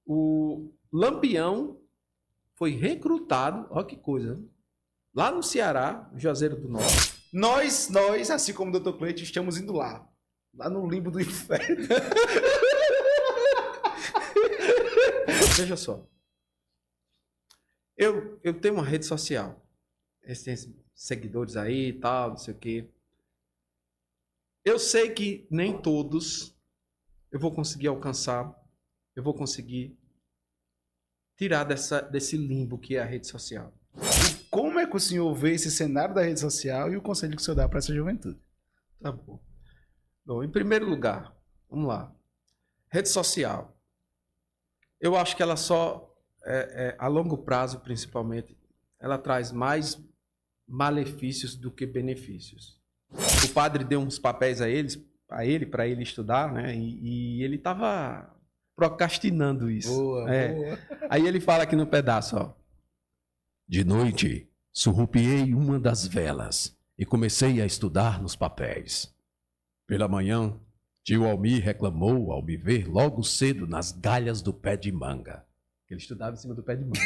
o Lampião foi recrutado, olha que coisa, lá no Ceará, Juazeiro do Norte. Nós, assim como o Dr. Cleide, estamos indo lá no limbo do inferno. Veja só. Eu tenho uma rede social. Esses seguidores aí e tal, não sei o quê. Eu sei que nem todos eu vou conseguir alcançar, eu vou conseguir tirar desse limbo que é a rede social. Como é que o senhor vê esse cenário da rede social e o conselho que o senhor dá para essa juventude? Tá bom. Bom, em primeiro lugar, vamos lá. Rede social. Eu acho que ela só, a longo prazo, principalmente, ela traz mais malefícios do que benefícios. O padre deu uns papéis a ele para ele estudar, né? E ele estava procrastinando isso. Boa. Aí ele fala aqui no pedaço, ó. De noite, surrupiei uma das velas e comecei a estudar nos papéis. Pela manhã, tio Almir reclamou ao me ver logo cedo nas galhas do pé de manga. Ele estudava em cima do pé de manga.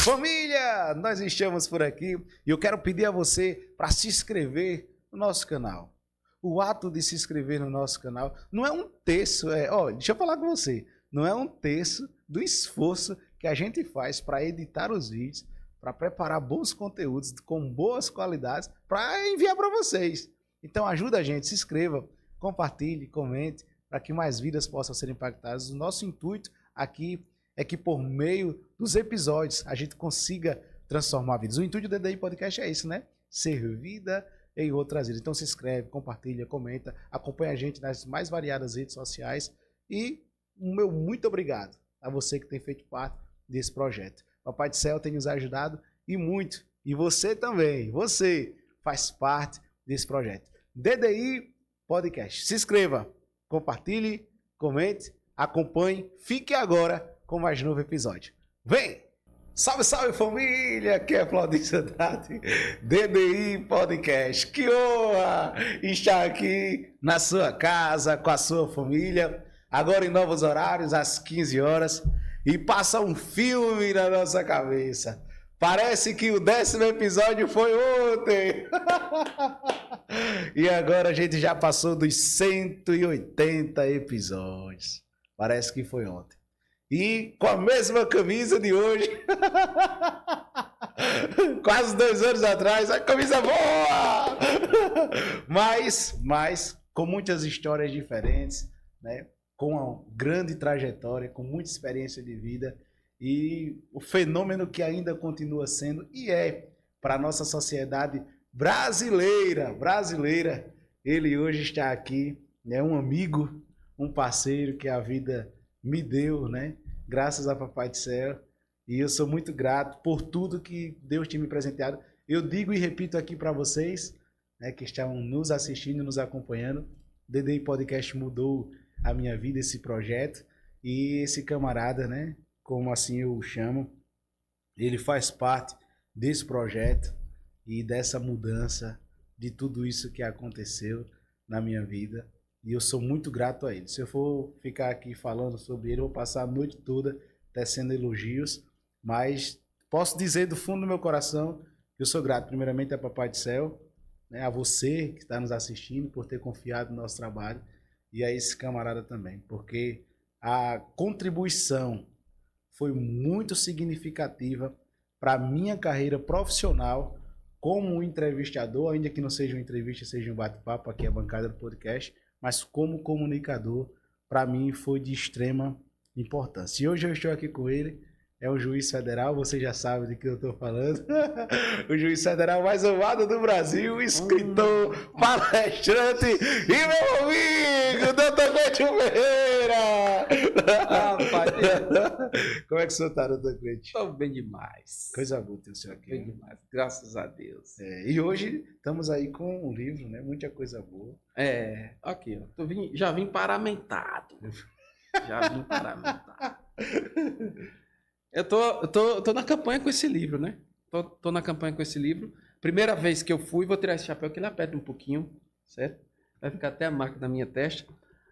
Família, nós estamos por aqui e eu quero pedir a você para se inscrever no nosso canal. O ato de se inscrever no nosso canal não é um terço, deixa eu falar com você, não é um terço do esforço que a gente faz para editar os vídeos, para preparar bons conteúdos com boas qualidades para enviar para vocês. Então ajuda a gente, se inscreva, compartilhe, comente, para que mais vidas possam ser impactadas. O nosso intuito aqui é que por meio dos episódios a gente consiga transformar vidas. O intuito do DDI Podcast é isso, né? Ser vida em outras vidas. Então se inscreve, compartilha, comenta, acompanha a gente nas mais variadas redes sociais e o meu muito obrigado a você que tem feito parte desse projeto. Papai do Céu tem nos ajudado e muito. E você também, você faz parte desse projeto. DDI Podcast. Se inscreva, compartilhe, comente, acompanhe. Fique agora com mais novo episódio. Vem! Salve, salve família! Aqui é Claudinho Andrade, DDI Podcast. Que honra estar aqui na sua casa, com a sua família. Agora em novos horários, às 15 horas. E passa um filme na nossa cabeça. Parece que o 10º episódio foi ontem. E agora a gente já passou dos 180 episódios. Parece que foi ontem. E com a mesma camisa de hoje. Quase 2 anos atrás. A camisa boa! Mas com muitas histórias diferentes, né? Com uma grande trajetória, com muita experiência de vida. E o fenômeno que ainda continua sendo e é para a nossa sociedade brasileira, ele hoje está aqui, né, um amigo, um parceiro que a vida me deu, né, graças a Papai do Céu, e eu sou muito grato por tudo que Deus tem me presenteado. Eu digo e repito aqui para vocês, né, que estão nos assistindo, nos acompanhando, o DDI Podcast mudou a minha vida, esse projeto, e esse camarada, né, como assim eu o chamo, ele faz parte desse projeto e dessa mudança, de tudo isso que aconteceu na minha vida. E eu sou muito grato a ele. Se eu for ficar aqui falando sobre ele, eu vou passar a noite toda tecendo elogios, mas posso dizer do fundo do meu coração que eu sou grato primeiramente a Papai do Céu, né, a você que está nos assistindo por ter confiado no nosso trabalho e a esse camarada também, porque a contribuição foi muito significativa para a minha carreira profissional como um entrevistador, ainda que não seja uma entrevista, seja um bate-papo, aqui é a bancada do podcast, mas como comunicador, para mim foi de extrema importância. E hoje eu estou aqui com ele, é um juiz federal, você já sabe de que eu estou falando, o juiz federal mais amado do Brasil, escritor, palestrante e meu amigo, Dr. Cleide Ferreira! Rapaz, Como é que o senhor está, Dr. Cleide? estou bem demais. Coisa boa ter o senhor aqui. Bem demais, graças a Deus. E hoje estamos aí com um livro, né? Muita coisa boa. Aqui, ó. Já vim paramentado. Eu tô na campanha com esse livro, né? Tô na campanha com esse livro. Primeira vez que eu fui, vou tirar esse chapéu que ele aperta um pouquinho, certo? Vai ficar até a marca da minha testa.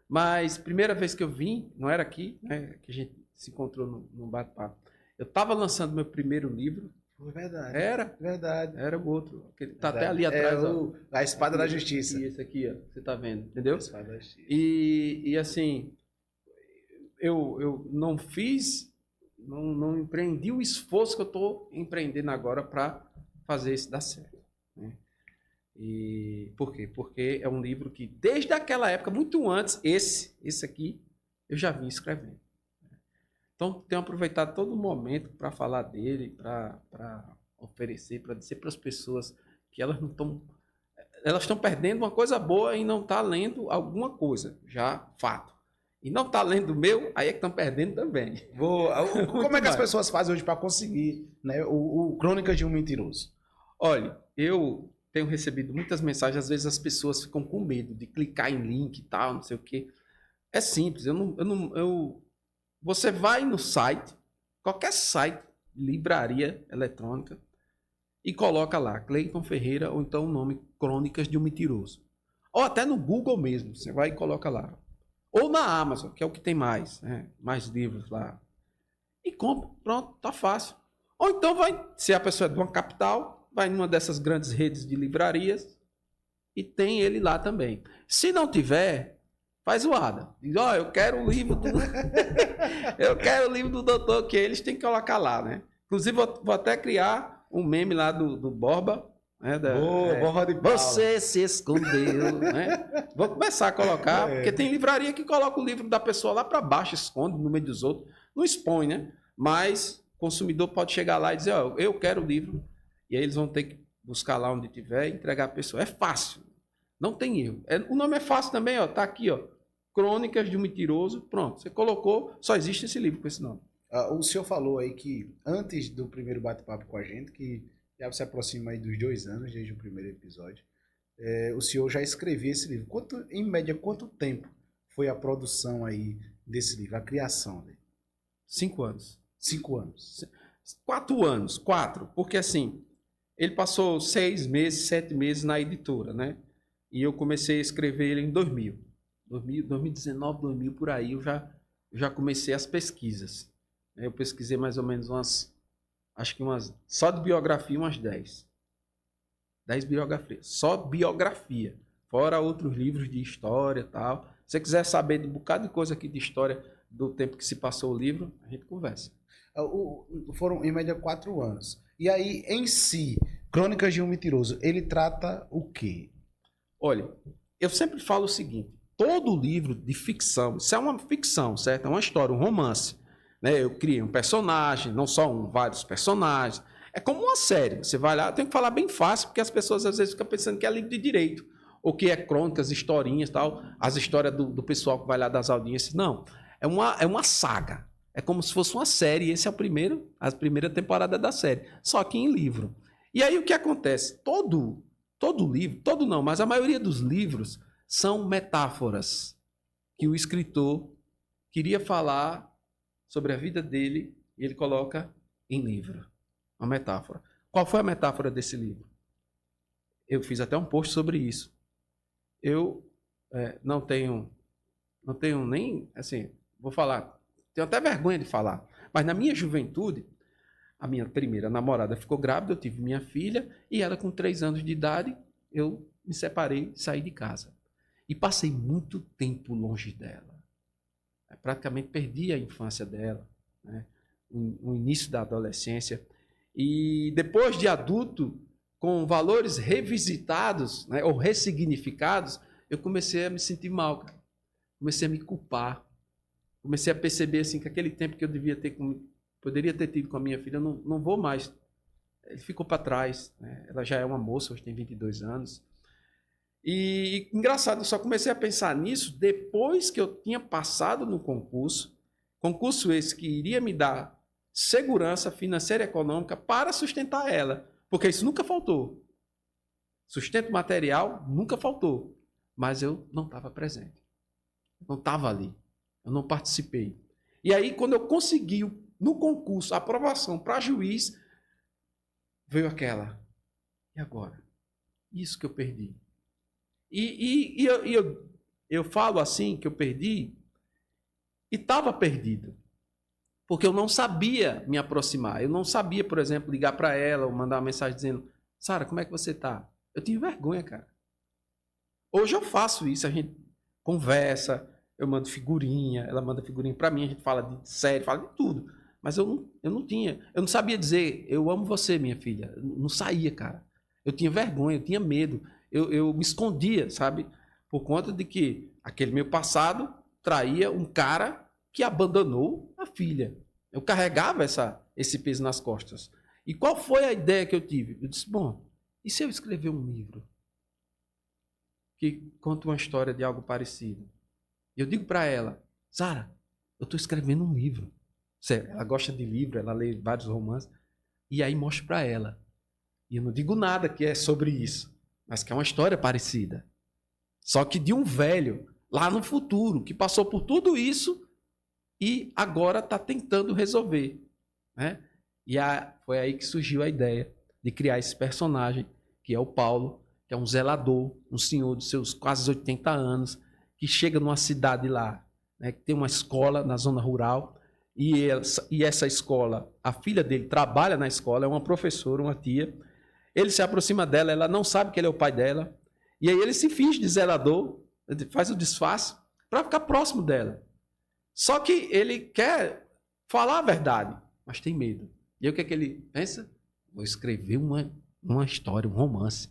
Mas primeira vez que eu vim, não era aqui, né, que a gente se encontrou no bate-papo. Eu estava lançando meu primeiro livro. Foi verdade. Era Verdade. o outro. Que tá Verdade. até ali atrás, ó. A Espada da Justiça. Esse aqui, ó. Você tá vendo, entendeu? A Espada da Justiça. E assim, eu não fiz, não empreendi o esforço que eu estou empreendendo agora para fazer isso dar certo, né? E por quê? Porque é um livro que, desde aquela época, muito antes, esse aqui, eu já vim escrevendo. Então, tenho aproveitado todo momento para falar dele, para oferecer, para dizer para as pessoas que elas não estão. Elas estão perdendo uma coisa boa e não estão lendo alguma coisa, já fato. E não está lendo o meu, aí é que estão perdendo também. Como é que as pessoas fazem hoje para conseguir, né, o Crônicas de um Mentiroso? Olha, eu tenho recebido muitas mensagens, às vezes as pessoas ficam com medo de clicar em link e tal, não sei o quê. É simples, você vai no site, qualquer site, livraria eletrônica, e coloca lá, Cleiton Ferreira, ou então o nome Crônicas de um Mentiroso. Ou até no Google mesmo, você vai e coloca lá. Ou na Amazon, que é o que tem mais, né? Mais livros lá. E compra, pronto, tá fácil. Ou então vai, se a pessoa é de uma capital, vai numa dessas grandes redes de livrarias e tem ele lá também. Se não tiver, faz o ADA. Diz, ó, eu quero o livro do... eu quero o livro do doutor, que eles têm que colocar lá, né? Inclusive, vou até criar um meme lá do Borba, né? Borba de Paula. Você se escondeu, né? Vou começar a colocar, porque tem livraria que coloca o livro da pessoa lá para baixo, esconde no meio dos outros, não expõe, né? Mas o consumidor pode chegar lá e dizer, ó, eu quero o livro, e aí eles vão ter que buscar lá onde tiver e entregar a pessoa. É fácil, não tem erro. O nome é fácil também, ó, tá aqui, ó, Crônicas de um Mentiroso, pronto, você colocou, só existe esse livro com esse nome. O senhor falou aí que antes do primeiro bate-papo com a gente, que já se aproxima aí dos 2 anos, desde o primeiro episódio, o senhor já escrevia esse livro. Em média, quanto tempo foi a produção aí desse livro, a criação dele? 5 anos. 5 anos. 4 anos, 4, porque assim, ele passou 6 meses, 7 meses na editora, né? E eu comecei a escrever ele em 2019, 2000, por aí, eu já comecei as pesquisas. Eu pesquisei mais ou menos só de biografia, umas 10 biografias. Só biografia. Fora outros livros de história e tal. Se você quiser saber de um bocado de coisa aqui de história do tempo que se passou o livro, a gente conversa. Foram, em média, 4 anos. E aí, em si, Crônicas de um Mentiroso, ele trata o quê? Olha, eu sempre falo o seguinte, todo livro de ficção, isso é uma ficção, certo? É uma história, um romance. Né? Eu criei um personagem, não só um, vários personagens. É como uma série. Você vai lá, tem que falar bem fácil, porque as pessoas às vezes ficam pensando que é livro de direito, ou que é crônicas, historinhas, tal, as histórias do pessoal que vai lá das audiências. Não, é uma saga. É como se fosse uma série. Esse é a primeira temporada da série, só que em livro. E aí o que acontece? Todo livro, todo não, mas a maioria dos livros são metáforas que o escritor queria falar sobre a vida dele e ele coloca em livro. Uma metáfora. Qual foi a metáfora desse livro? Eu fiz até um post sobre isso. Eu não tenho nem, assim, vou falar, tenho até vergonha de falar, mas na minha juventude, a minha primeira namorada ficou grávida, eu tive minha filha, e ela com 3 anos de idade, eu me separei, saí de casa. E passei muito tempo longe dela. Praticamente perdi a infância dela, né? O início da adolescência. E depois de adulto, com valores revisitados, né, ou ressignificados, eu comecei a me sentir mal, cara. Comecei a me culpar. Comecei a perceber assim, que aquele tempo que eu poderia ter tido com a minha filha, eu não vou mais. Ele ficou para trás. Né? Ela já é uma moça, hoje tem 22 anos. E engraçado, eu só comecei a pensar nisso depois que eu tinha passado no concurso esse que iria me dar segurança financeira e econômica para sustentar ela, porque isso nunca faltou. Sustento material nunca faltou, mas eu não estava presente, não estava ali, eu não participei. E aí, quando eu consegui no concurso a aprovação para juiz, veio aquela, e agora? Isso que eu perdi. E eu Eu falo assim que eu perdi e estava perdido. Porque eu não sabia me aproximar. Eu não sabia, por exemplo, ligar para ela ou mandar uma mensagem dizendo: Sara, como é que você tá? Eu tinha vergonha, cara. Hoje eu faço isso, a gente conversa, eu mando figurinha, ela manda figurinha para mim, a gente fala de série, fala de tudo. Mas eu não tinha, eu não sabia dizer: eu amo você, minha filha. Não saía, cara. Eu tinha vergonha, eu tinha medo. Eu me escondia, sabe? Por conta de que aquele meu passado traía um cara que abandonou a filha. Eu carregava esse peso nas costas. E qual foi a ideia que eu tive? Eu disse: bom, e se eu escrever um livro que conta uma história de algo parecido? Eu digo para ela: Sara, eu estou escrevendo um livro. Ela gosta de livro, ela lê vários romances. E aí mostro para ela. E eu não digo nada que é sobre isso, mas que é uma história parecida. Só que de um velho, lá no futuro, que passou por tudo isso e agora está tentando resolver. Né? Foi aí que surgiu a ideia de criar esse personagem, que é o Paulo, que é um zelador, um senhor dos seus quase 80 anos, que chega numa cidade lá, né, que tem uma escola na zona rural, e essa escola, a filha dele trabalha na escola, é uma professora, uma tia. Ele se aproxima dela, ela não sabe que ele é o pai dela, e aí ele se finge de zelador, faz o disfarce para ficar próximo dela. Só que ele quer falar a verdade, mas tem medo. E aí o que é que ele pensa? Vou escrever uma história, um romance.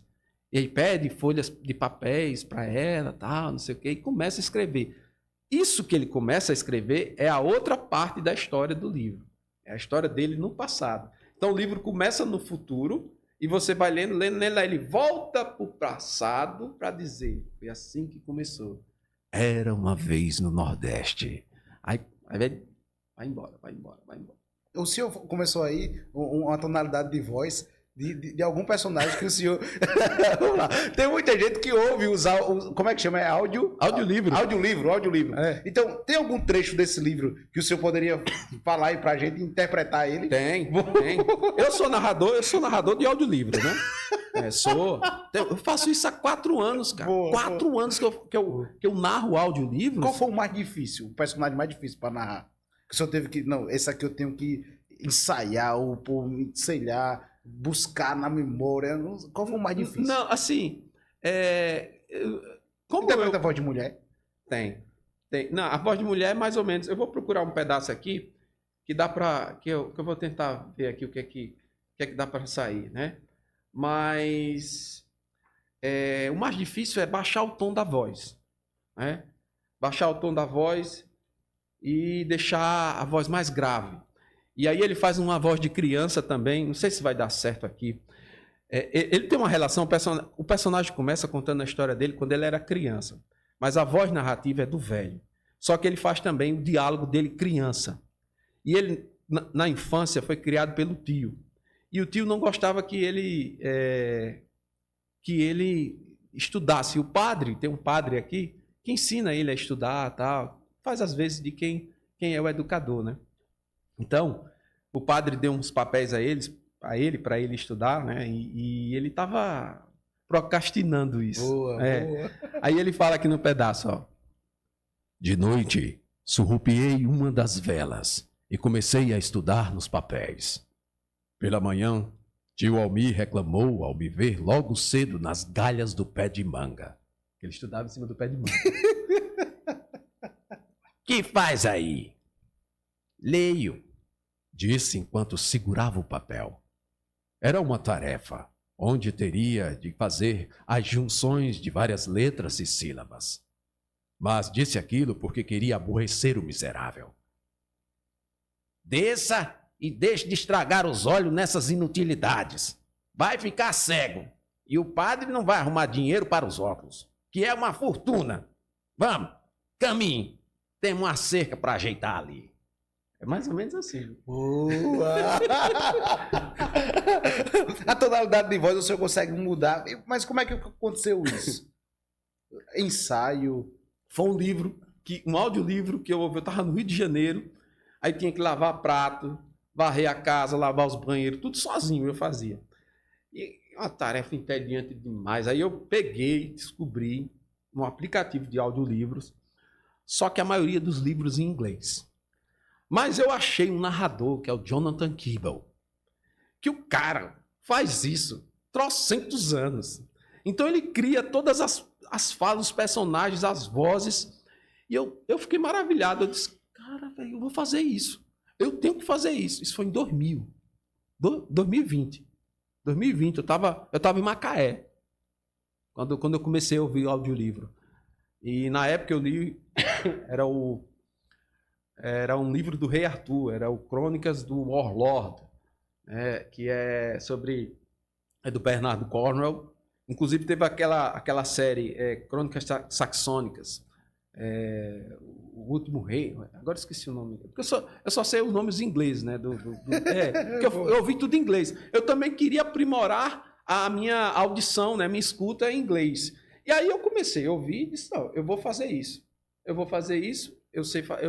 E aí pede folhas de papéis para ela, tal, não sei o quê, e começa a escrever. Isso que ele começa a escrever é a outra parte da história do livro. É a história dele no passado. Então o livro começa no futuro e você vai lendo, ele volta para o passado para dizer: foi assim que começou. Era uma vez no Nordeste. Aí vai embora. O senhor começou aí uma tonalidade de voz de algum personagem que o senhor... Vamos lá. Tem muita gente que ouve usar... Como é que chama? É áudio? Audiolivro. Audiolivro. É. Então, tem algum trecho desse livro que o senhor poderia falar aí pra gente interpretar ele? Tem. Eu sou narrador de audiolivro, né? Eu faço isso há 4 anos, cara. 4 anos que eu narro audiolivros. Qual foi o mais difícil, o personagem mais difícil pra narrar? Que o senhor teve que... Não, esse aqui eu tenho que ensaiar, ou sei lá, buscar na memória. Qual foi o mais difícil? Não, assim... Como interpreta a voz de mulher? Tem. Não, a voz de mulher é mais ou menos... Eu vou procurar um pedaço aqui que dá pra... Que eu vou tentar ver aqui o que é que dá pra sair, né? Mas... o mais difícil é baixar o tom da voz, né? Baixar o tom da voz e deixar a voz mais grave. E aí ele faz uma voz de criança também, não sei se vai dar certo aqui. Ele tem uma relação, o personagem começa contando a história dele quando ele era criança, mas a voz narrativa é do velho. Só que ele faz também o diálogo dele criança. E ele, na infância, foi criado pelo tio. E o tio não gostava que ele estudasse. O padre, tem um padre aqui, que ensina ele a estudar, tal, faz às vezes de quem é o educador, né? Então, o padre deu uns papéis a ele para ele estudar, né? E ele estava procrastinando isso. Boa. Aí ele fala aqui no pedaço, ó. De noite, surrupiei uma das velas e comecei a estudar nos papéis. Pela manhã, tio Almir reclamou ao me ver logo cedo nas galhas do pé de manga. Ele estudava em cima do pé de manga. Que faz aí? Leio, disse enquanto segurava o papel. Era uma tarefa, onde teria de fazer as junções de várias letras e sílabas. Mas disse aquilo porque queria aborrecer o miserável. Desça e deixe de estragar os olhos nessas inutilidades. Vai ficar cego. E o padre não vai arrumar dinheiro para os óculos, que é uma fortuna. Vamos, caminhe. Temos uma cerca para ajeitar ali. É mais ou menos assim. Boa! A tonalidade de voz o senhor consegue mudar. Mas como é que aconteceu isso? Ensaio. Foi um audiolivro que eu estava no Rio de Janeiro, aí tinha que lavar prato, varrer a casa, lavar os banheiros, tudo sozinho eu fazia. E uma tarefa entediante demais. Aí eu peguei, descobri no aplicativo de audiolivros, só que a maioria dos livros em inglês. Mas eu achei um narrador, que é o Jonathan Keeble, que o cara faz isso trocentos anos. Então ele cria todas as falas, os personagens, as vozes, e eu fiquei maravilhado. Eu disse, cara, velho, eu vou fazer isso. Eu tenho que fazer isso. Isso foi em 2020. 2020, eu tava em Macaé, quando eu comecei a ouvir o audiolivro. E na época eu li, era um livro do Rei Arthur, era o Crônicas do Warlord, que é sobre, é do Bernardo Cornwell. Inclusive teve aquela série, Crônicas Saxônicas, o Último Rei, agora esqueci o nome, porque eu só sei os nomes em inglês, né? Porque eu ouvi tudo em inglês. Eu também queria aprimorar a minha audição, né? Minha escuta em inglês. E aí eu comecei a ouvir e disse, não, eu vou fazer isso. Eu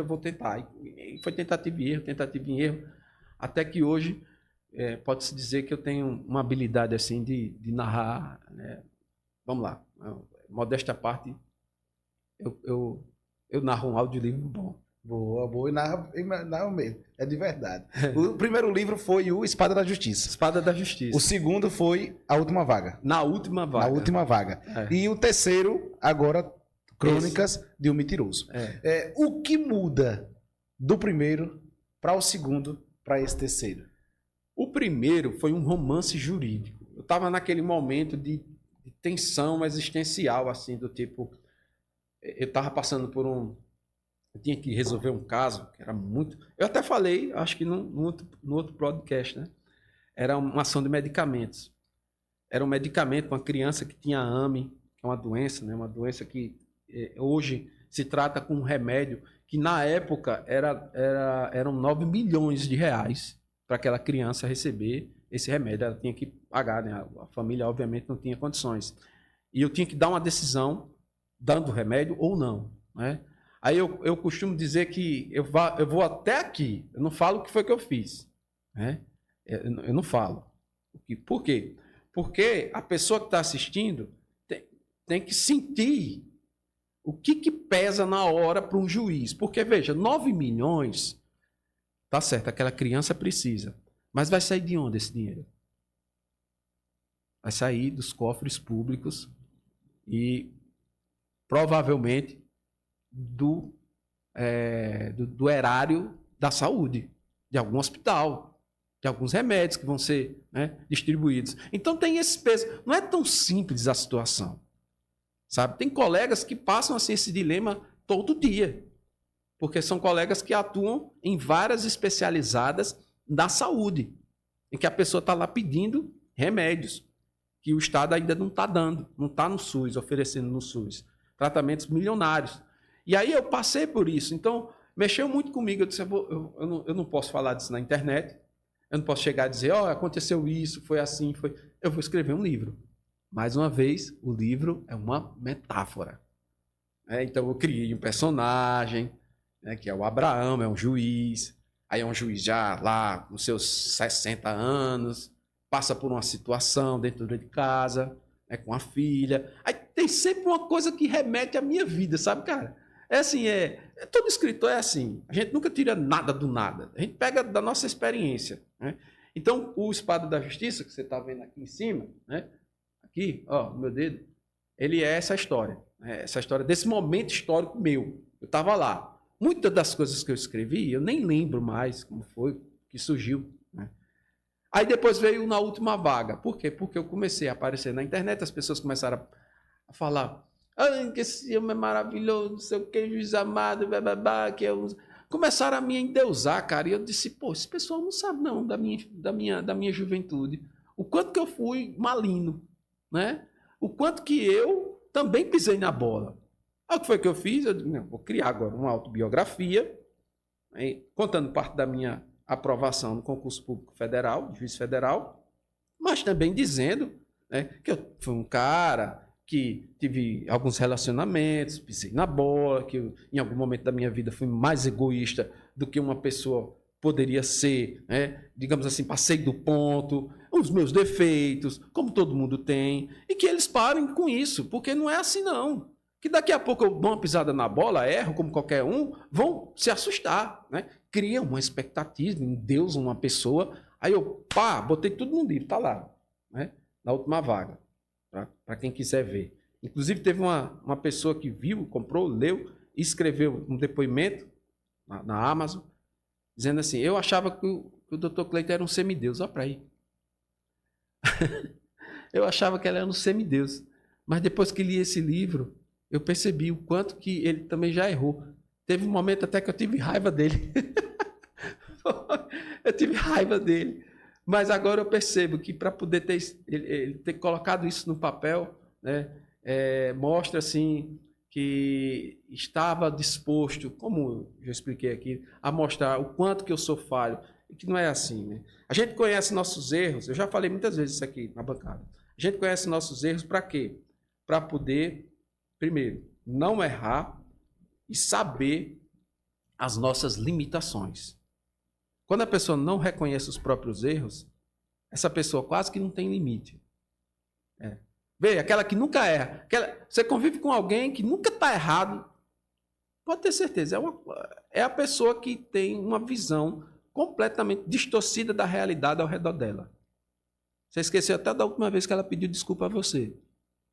vou tentar. E foi tentativa e erro, até que hoje pode-se dizer que eu tenho uma habilidade assim de narrar, né? Vamos lá, modéstia à parte, eu narro um audiolivro bom. Boa, e narra mesmo. É de verdade. O primeiro livro foi o Espada da Justiça. Espada da Justiça. O segundo foi A Última Vaga. Na Última Vaga. Na Última Vaga. E o terceiro, agora, Crônicas de um Mentiroso. O que muda do primeiro para o segundo para esse terceiro? O primeiro foi um romance jurídico. Eu estava naquele momento de tensão existencial, assim, do tipo... Eu estava passando por eu tinha que resolver um caso que era muito... Eu até falei, acho que no outro podcast, né? Era uma ação de medicamentos. Era um medicamento para uma criança que tinha AME, que é uma doença, né? Uma doença que hoje se trata com um remédio que na época eram 9 milhões de reais para aquela criança receber esse remédio. Ela tinha que pagar, né? A família obviamente não tinha condições. E eu tinha que dar uma decisão dando remédio ou não, né? Aí eu costumo dizer que eu vou até aqui, eu não falo o que foi que eu fiz, né? Eu não falo. Por quê? Porque a pessoa que está assistindo tem que sentir o que pesa na hora para um juiz. Porque, veja, 9 milhões, tá certo, aquela criança precisa, mas vai sair de onde esse dinheiro? Vai sair dos cofres públicos e provavelmente do erário da saúde, de algum hospital, de alguns remédios que vão ser, né, distribuídos. Então tem esse peso. Não é tão simples a situação, sabe? Tem colegas que passam assim, esse dilema todo dia, porque são colegas que atuam em várias especializadas da saúde, em que a pessoa está lá pedindo remédios que o Estado ainda não está dando, não está no SUS, oferecendo no SUS. Tratamentos milionários. E aí eu passei por isso. Então, mexeu muito comigo. Eu disse, eu não posso falar disso na internet. Eu não posso chegar e dizer, aconteceu isso, foi assim, foi... Eu vou escrever um livro. Mais uma vez, o livro é uma metáfora. Então, eu criei um personagem, né, que é o Abraão, é um juiz. Aí é um juiz já lá nos seus 60 anos, passa por uma situação dentro de casa, com a filha. Aí tem sempre uma coisa que remete à minha vida, sabe, cara? Todo escritor é assim. A gente nunca tira nada do nada. A gente pega da nossa experiência, né? Então, o Espada da Justiça, que você está vendo aqui em cima, né? Aqui, ó, no meu dedo, ele é essa história. Né? Essa história desse momento histórico meu. Eu estava lá. Muitas das coisas que eu escrevi, eu nem lembro mais como foi que surgiu, né? Aí depois veio Na Última Vaga. Por quê? Porque eu comecei a aparecer na internet, as pessoas começaram a falar, que esse homem é maravilhoso, não sei o que, juiz amado, que eu... Começaram a me endeusar, cara, e eu disse, esse pessoal não sabe não da minha juventude. O quanto que eu fui malino, né? O quanto que eu também pisei na bola. Aí o que foi que eu fiz? Eu disse, vou criar agora uma autobiografia, né, contando parte da minha aprovação no concurso público federal, juiz federal, mas também dizendo, né, que eu fui um cara que tive alguns relacionamentos, pisei na bola, que eu, em algum momento da minha vida fui mais egoísta do que uma pessoa poderia ser, né, digamos assim, passei do ponto, os meus defeitos, como todo mundo tem, e que eles parem com isso, porque não é assim não. que daqui a pouco eu dou uma pisada na bola, erro como qualquer um, vão se assustar, né? Criam uma expectativa em Deus, uma pessoa. Aí eu, botei tudo no livro, tá lá, né? Na última vaga, para quem quiser ver. Inclusive teve uma pessoa que viu, comprou, leu e escreveu um depoimento na Amazon, dizendo assim, eu achava que o Dr. Cleiton era um semideus, olha para aí. Eu achava que ele era um semideus, mas depois que li esse livro, eu percebi o quanto que ele também já errou. Teve um momento até que eu tive raiva dele. Eu tive raiva dele. Mas agora eu percebo que para poder ele ter colocado isso no papel, né, mostra assim que estava disposto, como eu expliquei aqui, a mostrar o quanto que eu sou falho. E que não é assim, né? A gente conhece nossos erros, eu já falei muitas vezes isso aqui na bancada. A gente conhece nossos erros para quê? Para poder, primeiro, não errar e saber as nossas limitações. Quando a pessoa não reconhece os próprios erros, essa pessoa quase que não tem limite. Vê, aquela que nunca erra. Você convive com alguém que nunca está errado, pode ter certeza, é a pessoa que tem uma visão completamente distorcida da realidade ao redor dela. Você esqueceu até da última vez que ela pediu desculpa a você.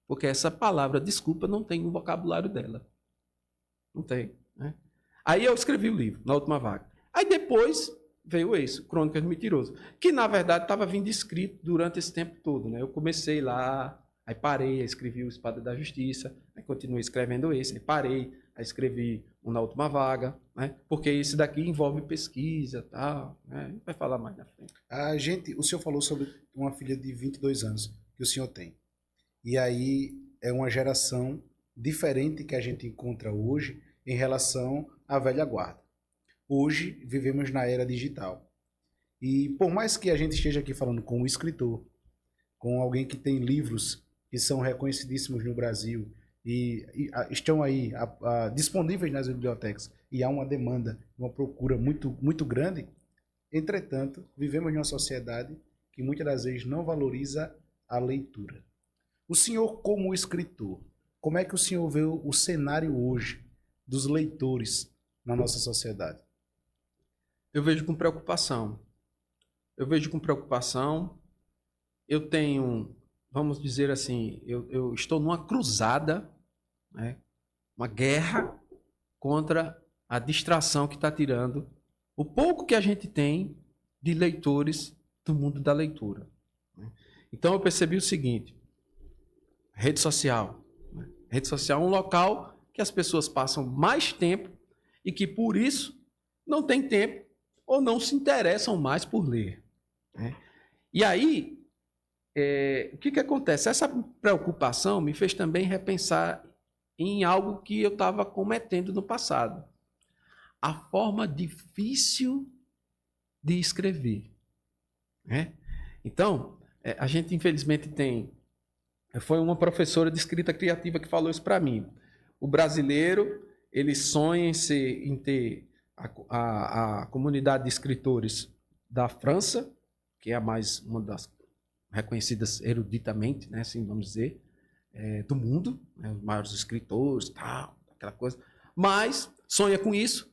Porque essa palavra desculpa não tem no vocabulário dela. Não tem. Né? Aí eu escrevi o livro, na última vaga. Aí depois veio esse, Crônicas do Mentiroso, que na verdade estava vindo escrito durante esse tempo todo. Né? Eu comecei lá, aí parei, aí escrevi o Espada da Justiça, aí continuei escrevendo esse, aí parei, aí escrevi um na última vaga, né? Porque esse daqui envolve pesquisa e tal, né? A gente vai falar mais na frente. O senhor falou sobre uma filha de 22 anos que o senhor tem. E aí é uma geração diferente que a gente encontra hoje em relação à velha guarda. Hoje vivemos na era digital. E por mais que a gente esteja aqui falando com um escritor, com alguém que tem livros que são reconhecidíssimos no Brasil e estão aí disponíveis nas bibliotecas e há uma demanda, uma procura muito, muito grande, entretanto, vivemos numa sociedade que muitas das vezes não valoriza a leitura. O senhor, como escritor, como é que o senhor vê o cenário hoje dos leitores na nossa sociedade? Eu vejo com preocupação. Eu tenho, vamos dizer assim, eu estou numa cruzada, né? Uma guerra contra a distração que está tirando o pouco que a gente tem de leitores do mundo da leitura. Né? Então eu percebi o seguinte, rede social. Né? Rede social é um local que as pessoas passam mais tempo e que por isso não tem tempo ou não se interessam mais por ler. Né? E aí, o que acontece? Essa preocupação me fez também repensar em algo que eu estava cometendo no passado. A forma difícil de escrever. Né? Então, a gente infelizmente tem... Foi uma professora de escrita criativa que falou isso para mim. O brasileiro, ele sonha em ter a comunidade de escritores da França, que é uma das reconhecidas eruditamente, né, assim vamos dizer, do mundo, né, os maiores escritores, tal, aquela coisa. Mas sonha com isso,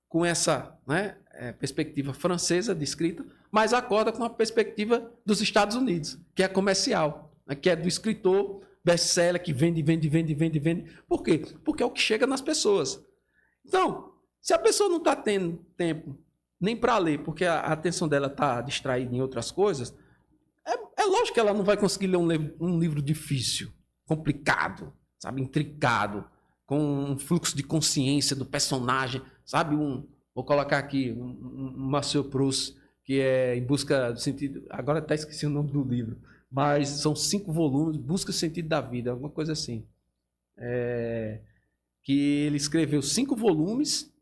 com essa, né, perspectiva francesa de escrita, mas acorda com a perspectiva dos Estados Unidos, que é comercial, né, que é do escritor best-seller que vende. Por quê? Porque é o que chega nas pessoas. Então, se a pessoa não está tendo tempo nem para ler, porque a atenção dela está distraída em outras coisas, é lógico que ela não vai conseguir ler um livro difícil, complicado, sabe, intricado, com um fluxo de consciência do personagem, sabe, vou colocar aqui, um Marcel Proust, que é Em Busca do Sentido, agora até esqueci o nome do livro, mas são 5 volumes, Busca do Sentido da Vida, alguma coisa assim. Que ele escreveu 5 volumes,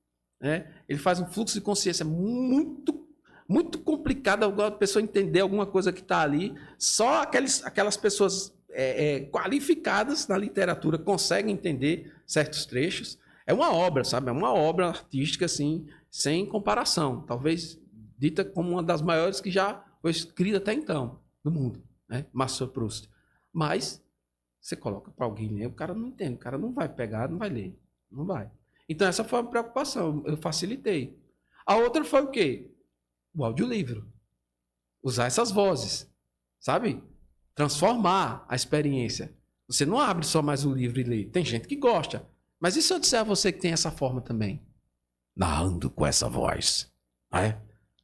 né? Ele faz um fluxo de consciência muito, muito complicado, a pessoa entender alguma coisa que está ali. Só aquelas pessoas qualificadas na literatura conseguem entender certos trechos. É uma obra, sabe? É uma obra artística, assim, sem comparação. Talvez dita como uma das maiores que já foi escrita até então no mundo, né? Marcel Proust. Mas Você coloca para alguém ler, o cara não entende, o cara não vai pegar, não vai ler, não vai. Então essa foi a preocupação, eu facilitei. A outra foi o quê? O audiolivro. Usar essas vozes, sabe? Transformar a experiência. Você não abre só mais o livro e lê. Tem gente que gosta. Mas e se eu disser a você que tem essa forma também? Narrando com essa voz. É?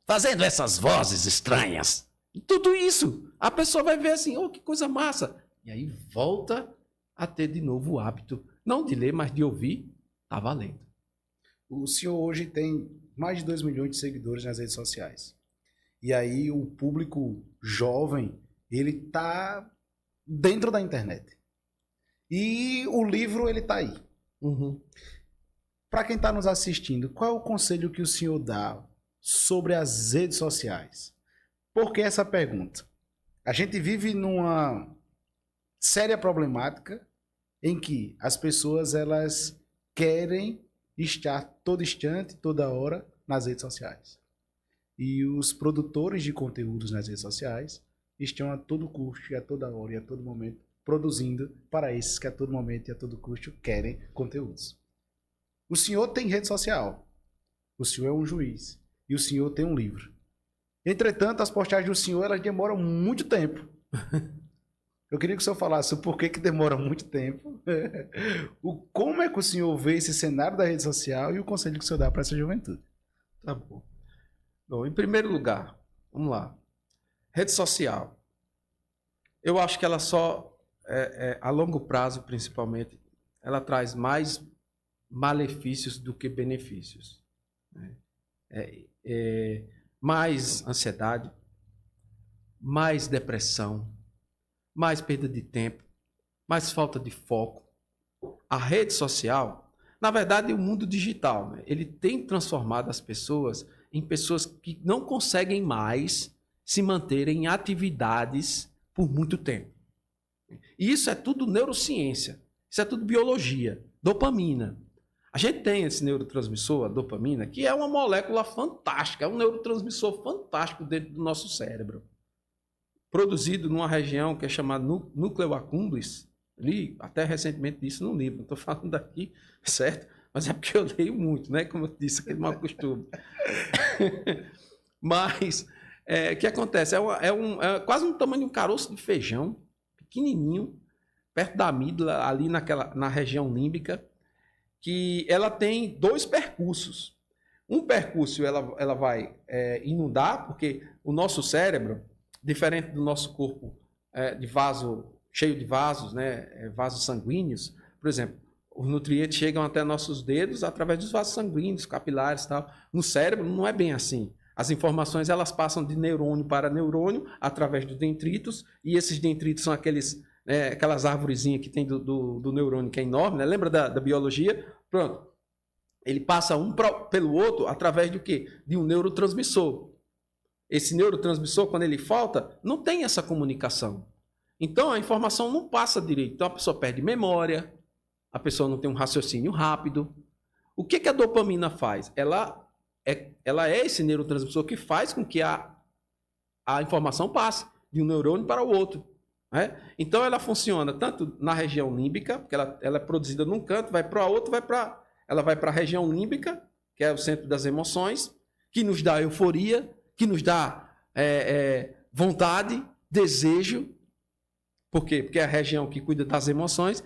Fazendo essas vozes estranhas. Tudo isso. A pessoa vai ver assim, oh, que coisa massa. E aí volta a ter de novo o hábito, não de ler, mas de ouvir. Tá valendo. O senhor hoje tem mais de 2 milhões de seguidores nas redes sociais. E aí o público jovem, ele tá dentro da internet. E o livro, ele tá aí. Uhum. Para quem está nos assistindo, qual é o conselho que o senhor dá sobre as redes sociais? Por que essa pergunta? A gente vive numa séria problemática em que as pessoas elas querem estar todo instante, toda hora nas redes sociais. E os produtores de conteúdos nas redes sociais estão a todo custo, e a toda hora e a todo momento produzindo para esses que a todo momento e a todo custo querem conteúdos. O senhor tem rede social. O senhor é um juiz. E o senhor tem um livro. Entretanto, as postagens do senhor elas demoram muito tempo. Eu queria que o senhor falasse o porquê que demora muito tempo, como é que o senhor vê esse cenário da rede social e o conselho que o senhor dá para essa juventude. Tá bom. Bom, em primeiro lugar, vamos lá. Rede social. Eu acho que ela só, a longo prazo, principalmente, ela traz mais malefícios do que benefícios. Né? Mais ansiedade, mais depressão, mais perda de tempo, mais falta de foco. A rede social, na verdade, o mundo digital, né? Ele tem transformado as pessoas em pessoas que não conseguem mais se manterem em atividades por muito tempo. E isso é tudo neurociência, isso é tudo biologia, dopamina. A gente tem esse neurotransmissor, a dopamina, que é uma molécula fantástica, é um neurotransmissor fantástico dentro do nosso cérebro. Produzido numa região que é chamada núcleo accumbens, li até recentemente disso no livro, não estou falando daqui, certo? Mas é porque eu leio muito, né? Como eu disse, aquele mau costume. Mas, o que acontece? É quase um tamanho de um caroço de feijão, pequenininho, perto da amígdala, ali na região límbica, que ela tem 2 percursos. Um percurso ela vai inundar, porque o nosso cérebro, diferente do nosso corpo de vaso, cheio de vasos, né, vasos sanguíneos, por exemplo, os nutrientes chegam até nossos dedos através dos vasos sanguíneos, capilares e tal. No cérebro não é bem assim. As informações elas passam de neurônio para neurônio através dos dendritos, e esses dendritos são aquelas arvorezinhas que tem do neurônio, que é enorme, né? Lembra da biologia? Pronto. Ele passa um pelo outro através do quê? De um neurotransmissor. Esse neurotransmissor, quando ele falta, não tem essa comunicação. Então, a informação não passa direito. Então, a pessoa perde memória, a pessoa não tem um raciocínio rápido. O que a dopamina faz? Ela é esse neurotransmissor que faz com que a informação passe de um neurônio para o outro. Né? Então, ela funciona tanto na região límbica, porque ela é produzida num canto, vai para outro, ela vai para a região límbica, que é o centro das emoções, que nos dá euforia, que nos dá vontade, desejo. Por quê? Porque é a região que cuida das emoções,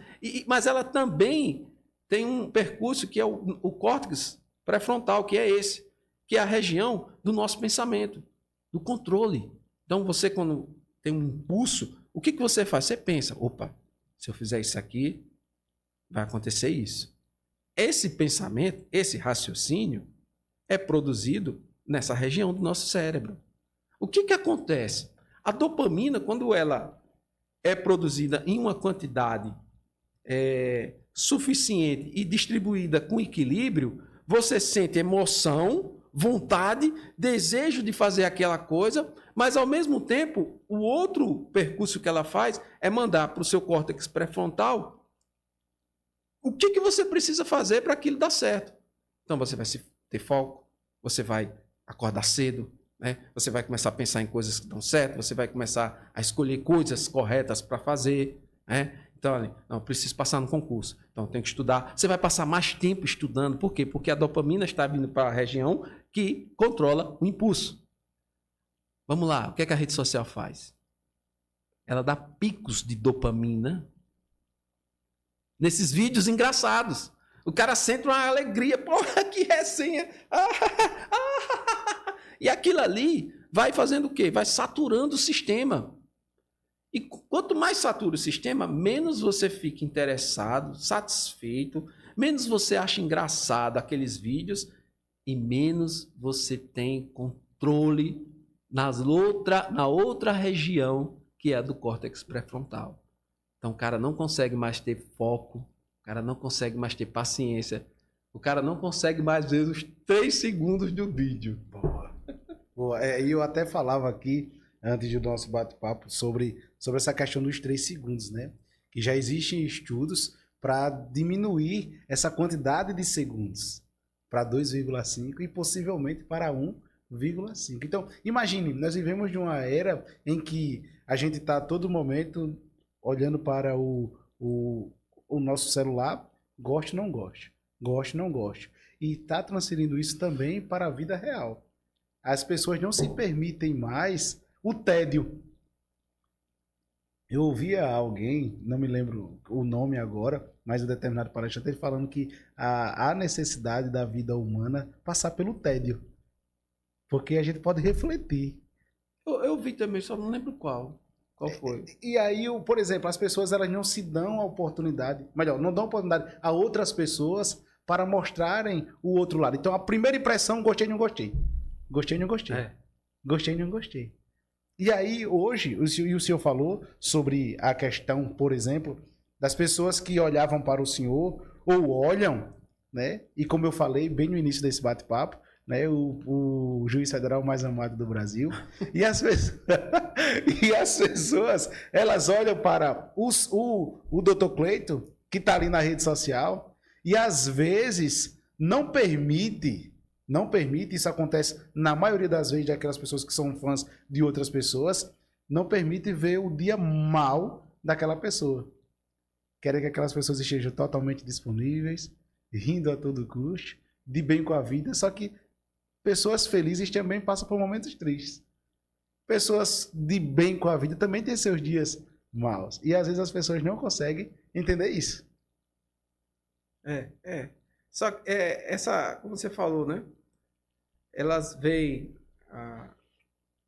mas ela também tem um percurso que é o córtex pré-frontal, que é esse, que é a região do nosso pensamento, do controle. Então, você, quando tem um impulso, o que você faz? Você pensa, opa, se eu fizer isso aqui, vai acontecer isso. Esse pensamento, esse raciocínio, é produzido nessa região do nosso cérebro. O que acontece? A dopamina, quando ela é produzida em uma quantidade suficiente e distribuída com equilíbrio, você sente emoção, vontade, desejo de fazer aquela coisa, mas ao mesmo tempo, o outro percurso que ela faz é mandar para o seu córtex pré-frontal o que você precisa fazer para aquilo dar certo. Então você vai ter foco, você vai acordar cedo, né? Você vai começar a pensar em coisas que dão certo, você vai começar a escolher coisas corretas para fazer, né? Então, Então, não, preciso passar no concurso. Então, tem que estudar. Você vai passar mais tempo estudando. Por quê? Porque a dopamina está vindo para a região que controla o impulso. Vamos lá, o que é que a rede social faz? Ela dá picos de dopamina nesses vídeos engraçados. O cara sente uma alegria. Porra, que resenha! E aquilo ali vai fazendo o quê? Vai saturando o sistema. E quanto mais satura o sistema, menos você fica interessado, satisfeito, menos você acha engraçado aqueles vídeos e menos você tem controle na outra região que é a do córtex pré-frontal. Então o cara não consegue mais ter foco, o cara não consegue mais ter paciência, o cara não consegue mais ver os 3 segundos do vídeo. Boa. E eu até falava aqui, antes do nosso bate-papo, sobre essa questão dos 3 segundos, né? Que já existem estudos para diminuir essa quantidade de segundos para 2,5 e possivelmente para 1,5. Então, imagine, nós vivemos de uma era em que a gente está a todo momento olhando para o nosso celular, goste ou não goste, goste ou não goste. E está transferindo isso também para a vida real. As pessoas não se permitem mais o tédio. Eu ouvia alguém, não me lembro o nome agora, mas um determinado palestrante falando que há necessidade da vida humana passar pelo tédio. Porque a gente pode refletir. Eu vi também, só não lembro qual. Qual foi? E aí, por exemplo, as pessoas elas não se dão a oportunidade, melhor, não dão oportunidade a outras pessoas para mostrarem o outro lado. Então, a primeira impressão, gostei ou não gostei. Gostei ou não gostei. Gostei ou não gostei. E aí, hoje, o senhor falou sobre a questão, por exemplo, das pessoas que olhavam para o senhor, ou olham, né? E como eu falei bem no início desse bate-papo, né? O juiz federal mais amado do Brasil. E as pessoas, elas olham para o Dr. Cleito, que está ali na rede social, e às vezes não permite, isso acontece na maioria das vezes daquelas pessoas que são fãs de outras pessoas, não permite ver o dia mal daquela pessoa. Querem que aquelas pessoas estejam totalmente disponíveis, rindo a todo custo, de bem com a vida, só que pessoas felizes também passam por momentos tristes. Pessoas de bem com a vida também têm seus dias maus. E às vezes as pessoas não conseguem entender isso. Só que essa, como você falou, né? Elas veem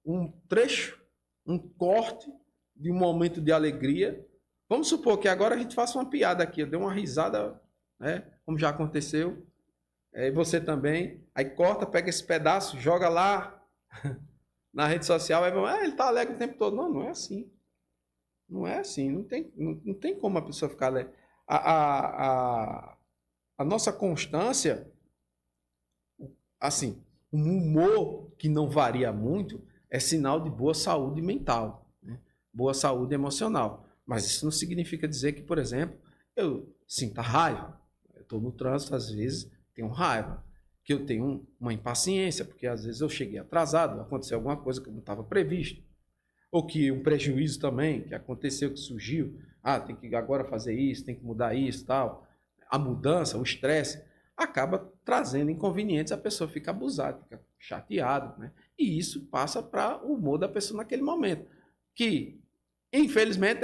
um trecho, um corte de um momento de alegria. Vamos supor que agora a gente faça uma piada aqui. Eu dei uma risada, né? Como já aconteceu. E você também. Aí corta, pega esse pedaço, joga lá na rede social. Aí vai, ele tá alegre o tempo todo. Não, não é assim. Não é assim. Não tem como a pessoa ficar alegre. A nossa constância, assim, um humor que não varia muito é sinal de boa saúde mental, né? Boa saúde emocional. Mas isso não significa dizer que, por exemplo, eu sinta raiva. Eu estou no trânsito, às vezes, tenho raiva. Que eu tenho uma impaciência, porque às vezes eu cheguei atrasado, aconteceu alguma coisa que não estava previsto. Ou que um prejuízo também, que aconteceu, que surgiu. Tem que agora fazer isso, tem que mudar isso, tal. A mudança, o estresse, acaba trazendo inconvenientes, a pessoa fica abusada, fica chateada, né? E isso passa para o humor da pessoa naquele momento. Que, infelizmente,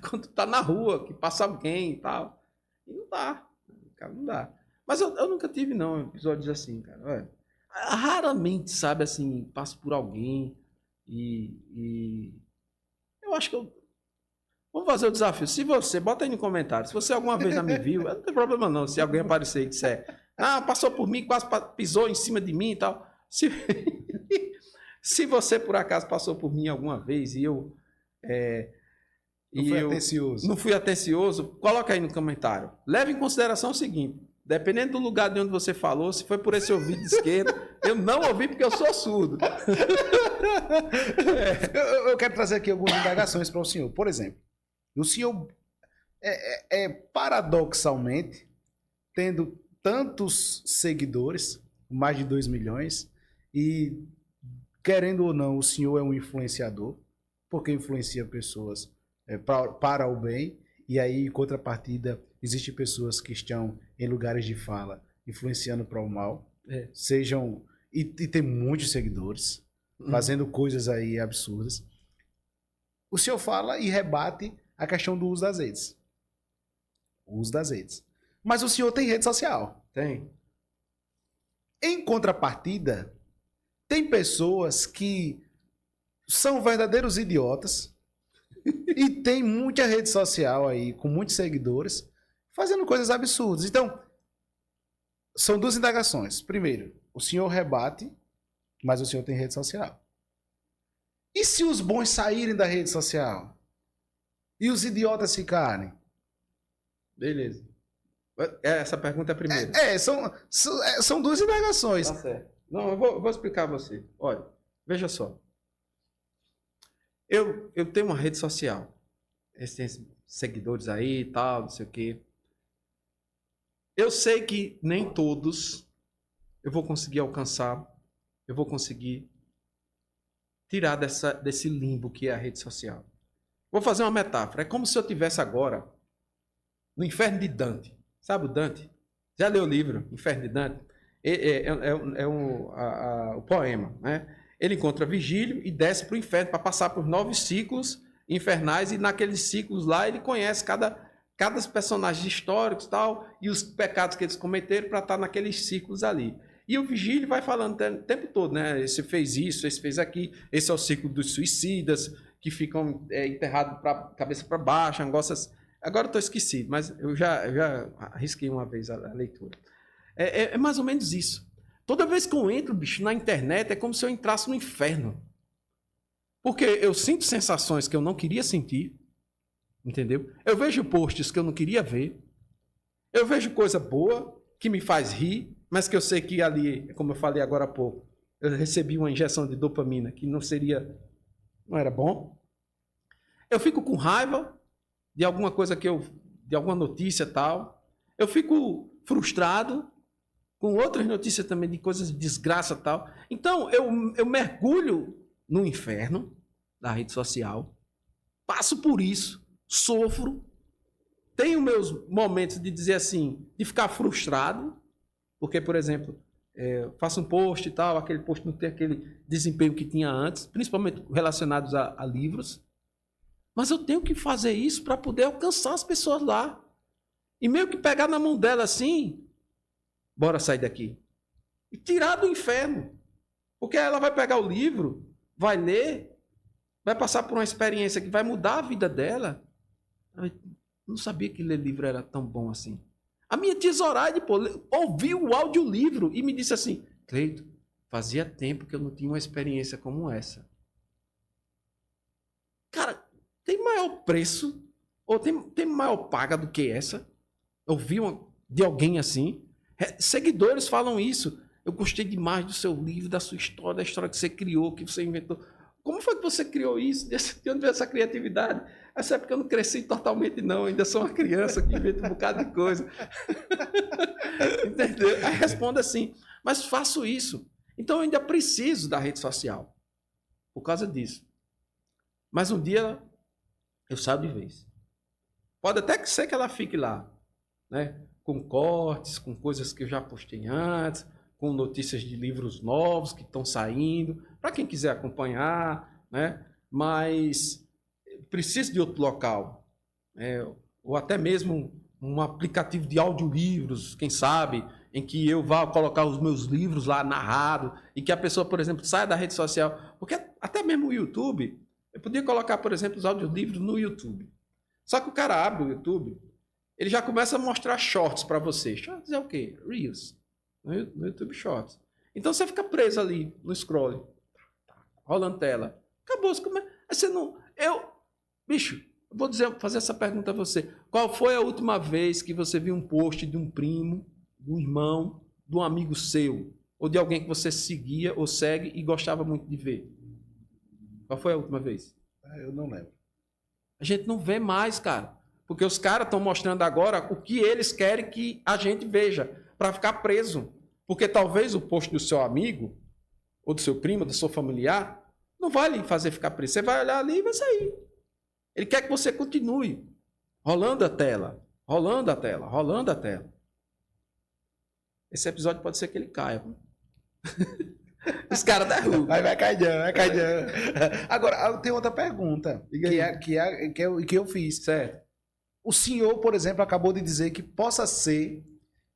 quando tu tá na rua, que passa alguém e tal. E não dá. Cara, não dá. Mas eu nunca tive, não, episódios assim, cara. Olha, raramente, sabe, assim, passo por alguém e eu acho que vamos fazer o desafio. Se você, bota aí no comentário, se você alguma vez já me viu, não tem problema não, se alguém aparecer e disser, passou por mim, quase pisou em cima de mim e tal. Se você, por acaso, passou por mim alguma vez e eu... atencioso. Não fui atencioso, coloca aí no comentário. Leve em consideração o seguinte, dependendo do lugar de onde você falou, se foi por esse ouvido esquerdo, eu não ouvi porque eu sou surdo. Eu quero trazer aqui algumas indagações para o senhor. Por exemplo, o senhor, paradoxalmente, tendo tantos seguidores, mais de 2 milhões, e querendo ou não, o senhor é um influenciador, porque influencia pessoas para o bem, E aí, em contrapartida, existem pessoas que estão em lugares de fala, influenciando para o mal, É. sejam... E tem muitos seguidores, fazendo coisas aí absurdas. O senhor fala e rebate a questão do uso das redes. O uso das redes. Mas o senhor tem rede social. Tem. Em contrapartida, tem pessoas que são verdadeiros idiotas e tem muita rede social aí, com muitos seguidores, fazendo coisas absurdas. Então, são duas indagações. Primeiro, o senhor rebate, mas o senhor tem rede social. E se os bons saírem da rede social? E os idiotas ficarem? Beleza. Essa pergunta é a primeira. São duas indagações. Tá certo. Não, eu vou explicar a você. Olha, veja só. Eu tenho uma rede social. Eles têm seguidores aí e tal, não sei o quê. Eu sei que nem todos eu vou conseguir alcançar, eu vou conseguir tirar desse limbo que é a rede social. Vou fazer uma metáfora. É como se eu estivesse agora no Inferno de Dante. Sabe o Dante? Já leu o livro Inferno de Dante? O poema, né? Ele encontra Vigílio e desce para o inferno para passar por 9 ciclos infernais, e naqueles ciclos lá ele conhece cada personagem históricos e tal, e os pecados que eles cometeram para estar naqueles ciclos ali. E o Vigílio vai falando o tempo todo, né? Esse fez isso, esse fez aqui, esse é o ciclo dos suicidas, que ficam enterrados cabeça para baixo, angostas. Agora eu estou esquecido, mas eu já arrisquei uma vez a leitura. É mais ou menos isso. Toda vez que eu entro, bicho, na internet, é como se eu entrasse no inferno. Porque eu sinto sensações que eu não queria sentir, entendeu? Eu vejo posts que eu não queria ver. Eu vejo coisa boa que me faz rir, mas que eu sei que ali, como eu falei agora há pouco, eu recebi uma injeção de dopamina que não era bom. Eu fico com raiva de alguma coisa de alguma notícia e tal. Eu fico frustrado com outras notícias também de coisas de desgraça e tal. Então, eu mergulho no inferno da rede social, passo por isso, sofro, tenho meus momentos de dizer assim, de ficar frustrado, porque, por exemplo, faço um post e tal, aquele post não tem aquele desempenho que tinha antes, principalmente relacionados a livros, mas eu tenho que fazer isso para poder alcançar as pessoas lá. E meio que pegar na mão dela assim, bora sair daqui. E tirar do inferno. Porque ela vai pegar o livro, vai ler, vai passar por uma experiência que vai mudar a vida dela. Eu não sabia que ler livro era tão bom assim. A minha tia Zoraide, pô, ouviu o audiolivro e me disse assim, Cleito, fazia tempo que eu não tinha uma experiência como essa. Cara, tem maior preço, ou tem maior paga do que essa? Ouvir de alguém assim? Seguidores falam isso. Eu gostei demais do seu livro, da sua história, da história que você criou, que você inventou. Como foi que você criou isso? De onde veio essa criatividade? Essa época eu não cresci totalmente, não. Ainda sou uma criança que inventa um bocado de coisa. Entendeu? Aí responde assim, mas faço isso. Então eu ainda preciso da rede social. Por causa disso. Mas um dia eu saio de vez. Pode até ser que ela fique lá, né? Com cortes, com coisas que eu já postei antes, com notícias de livros novos que estão saindo, para quem quiser acompanhar, né? Mas preciso de outro local, ou até mesmo um aplicativo de audiolivros, quem sabe, em que eu vá colocar os meus livros lá narrado e que a pessoa, por exemplo, saia da rede social, porque até mesmo o YouTube, eu podia colocar, por exemplo, os audiolivros no YouTube. Só que o cara abre o YouTube, ele já começa a mostrar shorts para você. Shorts é o quê? Reels. No YouTube Shorts. Então você fica preso ali no scroll. Rolando tela. Acabou. Aí você não... Bicho, eu vou fazer essa pergunta a você. Qual foi a última vez que você viu um post de um primo, de um irmão, de um amigo seu, ou de alguém que você seguia ou segue e gostava muito de ver? Qual foi a última vez? Eu não lembro. A gente não vê mais, cara. Porque os caras estão mostrando agora o que eles querem que a gente veja, para ficar preso. Porque talvez o post do seu amigo, ou do seu primo, do seu familiar, não vai lhe fazer ficar preso. Você vai olhar ali e vai sair. Ele quer que você continue rolando a tela, rolando a tela, rolando a tela. Esse episódio pode ser que ele caia. Os caras derrubam. Vai cair, vai cair. Agora, tem outra pergunta que eu fiz. Certo. O senhor, por exemplo, acabou de dizer que possa ser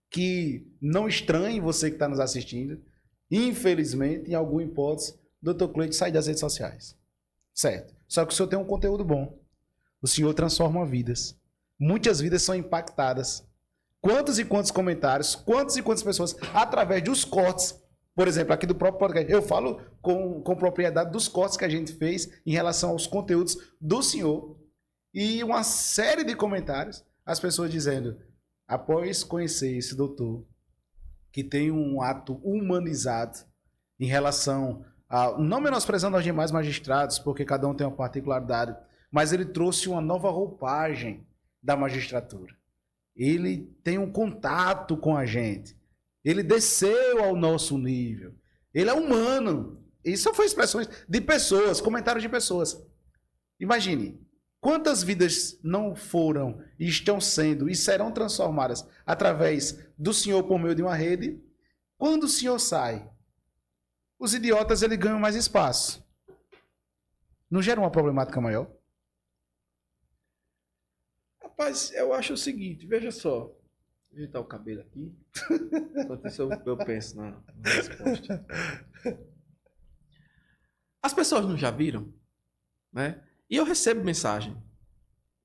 que não estranhe você que está nos assistindo, infelizmente, em alguma hipótese, o Dr. Cleide sai das redes sociais. Certo. Só que o senhor tem um conteúdo bom. O senhor transforma vidas. Muitas vidas são impactadas. Quantos e quantos comentários, quantas e quantas pessoas, através dos cortes, por exemplo, aqui do próprio podcast, eu falo com propriedade dos cortes que a gente fez em relação aos conteúdos do senhor, e uma série de comentários, as pessoas dizendo, após conhecer esse doutor, que tem um ato humanizado em relação a, não menosprezando aos demais magistrados, porque cada um tem uma particularidade, mas ele trouxe uma nova roupagem da magistratura. Ele tem um contato com a gente. Ele desceu ao nosso nível. Ele é humano. Isso foi expressões de pessoas, comentários de pessoas. Imagine, quantas vidas não foram e estão sendo e serão transformadas através do senhor por meio de uma rede. Quando o senhor sai, os idiotas ele ganham mais espaço. Não gera uma problemática maior? Rapaz, eu acho o seguinte, veja só. Vou ajeitar o cabelo aqui. Enquanto isso eu penso na resposta. As pessoas não já viram? Né? E eu recebo mensagem.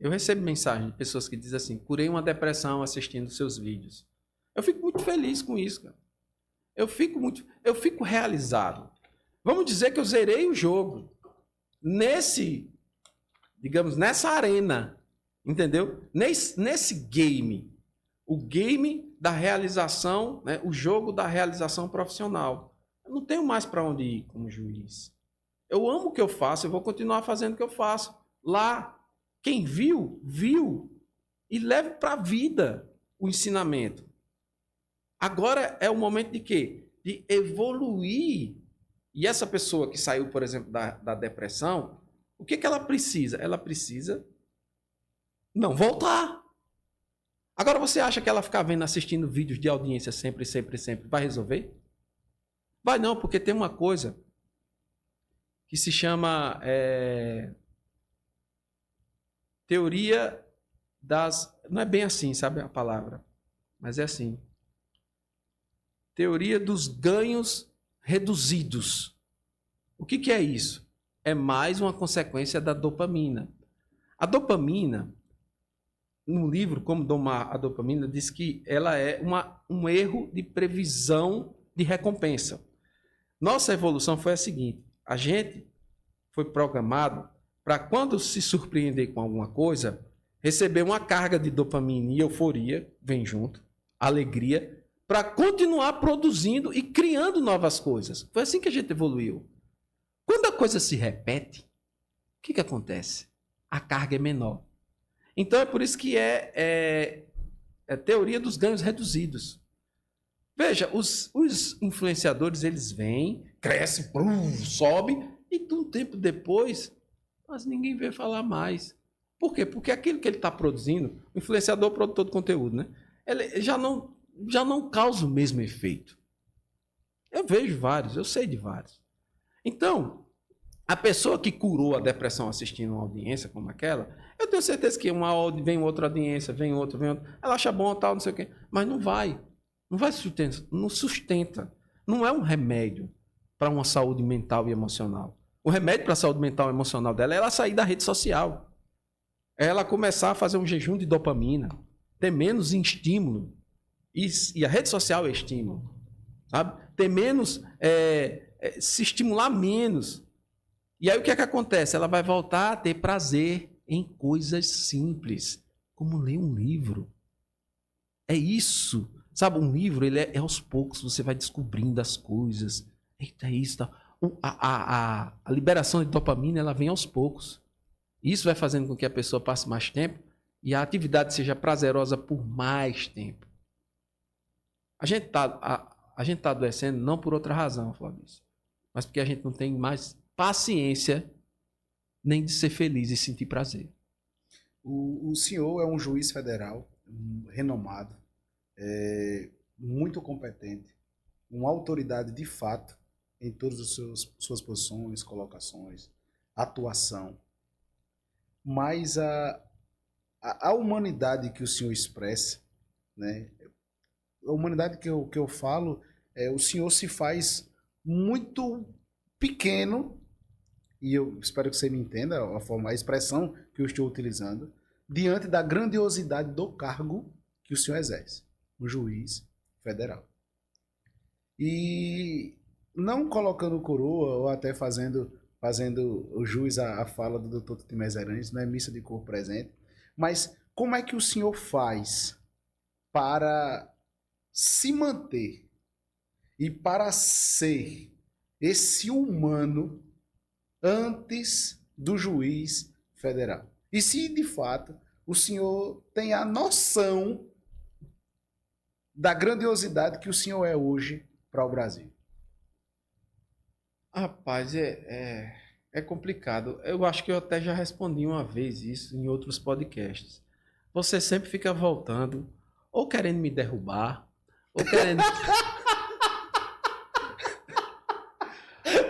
Eu recebo mensagem de pessoas que dizem assim, curei uma depressão assistindo seus vídeos. Eu fico muito feliz com isso, cara. Eu fico realizado. Vamos dizer que eu zerei o jogo. Digamos, nessa arena. Entendeu? Nesse game. O game da realização, né? O jogo da realização profissional. Eu não tenho mais para onde ir como juiz. Eu amo o que eu faço, eu vou continuar fazendo o que eu faço. Lá, quem viu, viu. E leve para a vida o ensinamento. Agora é o momento de quê? De evoluir. E essa pessoa que saiu, por exemplo, da depressão, o que ela precisa? Ela precisa não voltar. Agora você acha que ela ficar assistindo vídeos de audiência sempre vai resolver? Vai não, porque tem uma coisa que se chama teoria das... Não é bem assim, sabe a palavra? Mas é assim. Teoria dos ganhos reduzidos. O que é isso? É mais uma consequência da dopamina. A dopamina, no livro Como Domar a Dopamina, diz que ela é um erro de previsão de recompensa. Nossa evolução foi a seguinte, a gente foi programado para quando se surpreender com alguma coisa, receber uma carga de dopamina e euforia, vem junto, alegria, para continuar produzindo e criando novas coisas. Foi assim que a gente evoluiu. Quando a coisa se repete, o que acontece? A carga é menor. Então é por isso que é teoria dos ganhos reduzidos. Veja, os influenciadores, eles vêm, crescem, sobe, e de um tempo depois, mas ninguém vê falar mais. Por quê? Porque aquilo que ele está produzindo, o influenciador, produtor de conteúdo, né? Ele já não causa o mesmo efeito. Eu vejo vários, eu sei de vários. Então, a pessoa que curou a depressão assistindo uma audiência como aquela, eu tenho certeza que vem outra audiência, vem outra, ela acha bom, tal, não sei o quê, mas não vai sustenta. Não é um remédio para uma saúde mental e emocional. O remédio para a saúde mental e emocional dela é ela sair da rede social. É ela começar a fazer um jejum de dopamina, ter menos estímulo. E a rede social é estímulo. Sabe? Ter menos, se estimular menos. E aí o que acontece? Ela vai voltar a ter prazer em coisas simples, como ler um livro. É isso. Sabe, um livro, ele é aos poucos, você vai descobrindo as coisas. Eita, é isso. Tá. A liberação de dopamina, ela vem aos poucos. Isso vai fazendo com que a pessoa passe mais tempo e a atividade seja prazerosa por mais tempo. A gente tá adoecendo não por outra razão, Fabrício, mas porque a gente não tem mais paciência nem de ser feliz e sentir prazer. O senhor é um juiz federal, renomado, muito competente, uma autoridade de fato em todas as suas posições, colocações, atuação. Mas a humanidade que o senhor expressa, né? A humanidade que eu falo, o senhor se faz muito pequeno, e eu espero que você me entenda a expressão que eu estou utilizando, diante da grandiosidade do cargo que o senhor exerce, o juiz federal. E não colocando coroa ou até fazendo o jus à fala do Dr. Timés Arantes, não é missa de cor presente, mas como é que o senhor faz para se manter e para ser esse humano antes do juiz federal? E se, de fato, o senhor tem a noção da grandiosidade que o senhor é hoje para o Brasil? Rapaz, é complicado. Eu acho que eu até já respondi uma vez isso em outros podcasts. Você sempre fica voltando, ou querendo me derrubar, ou querendo...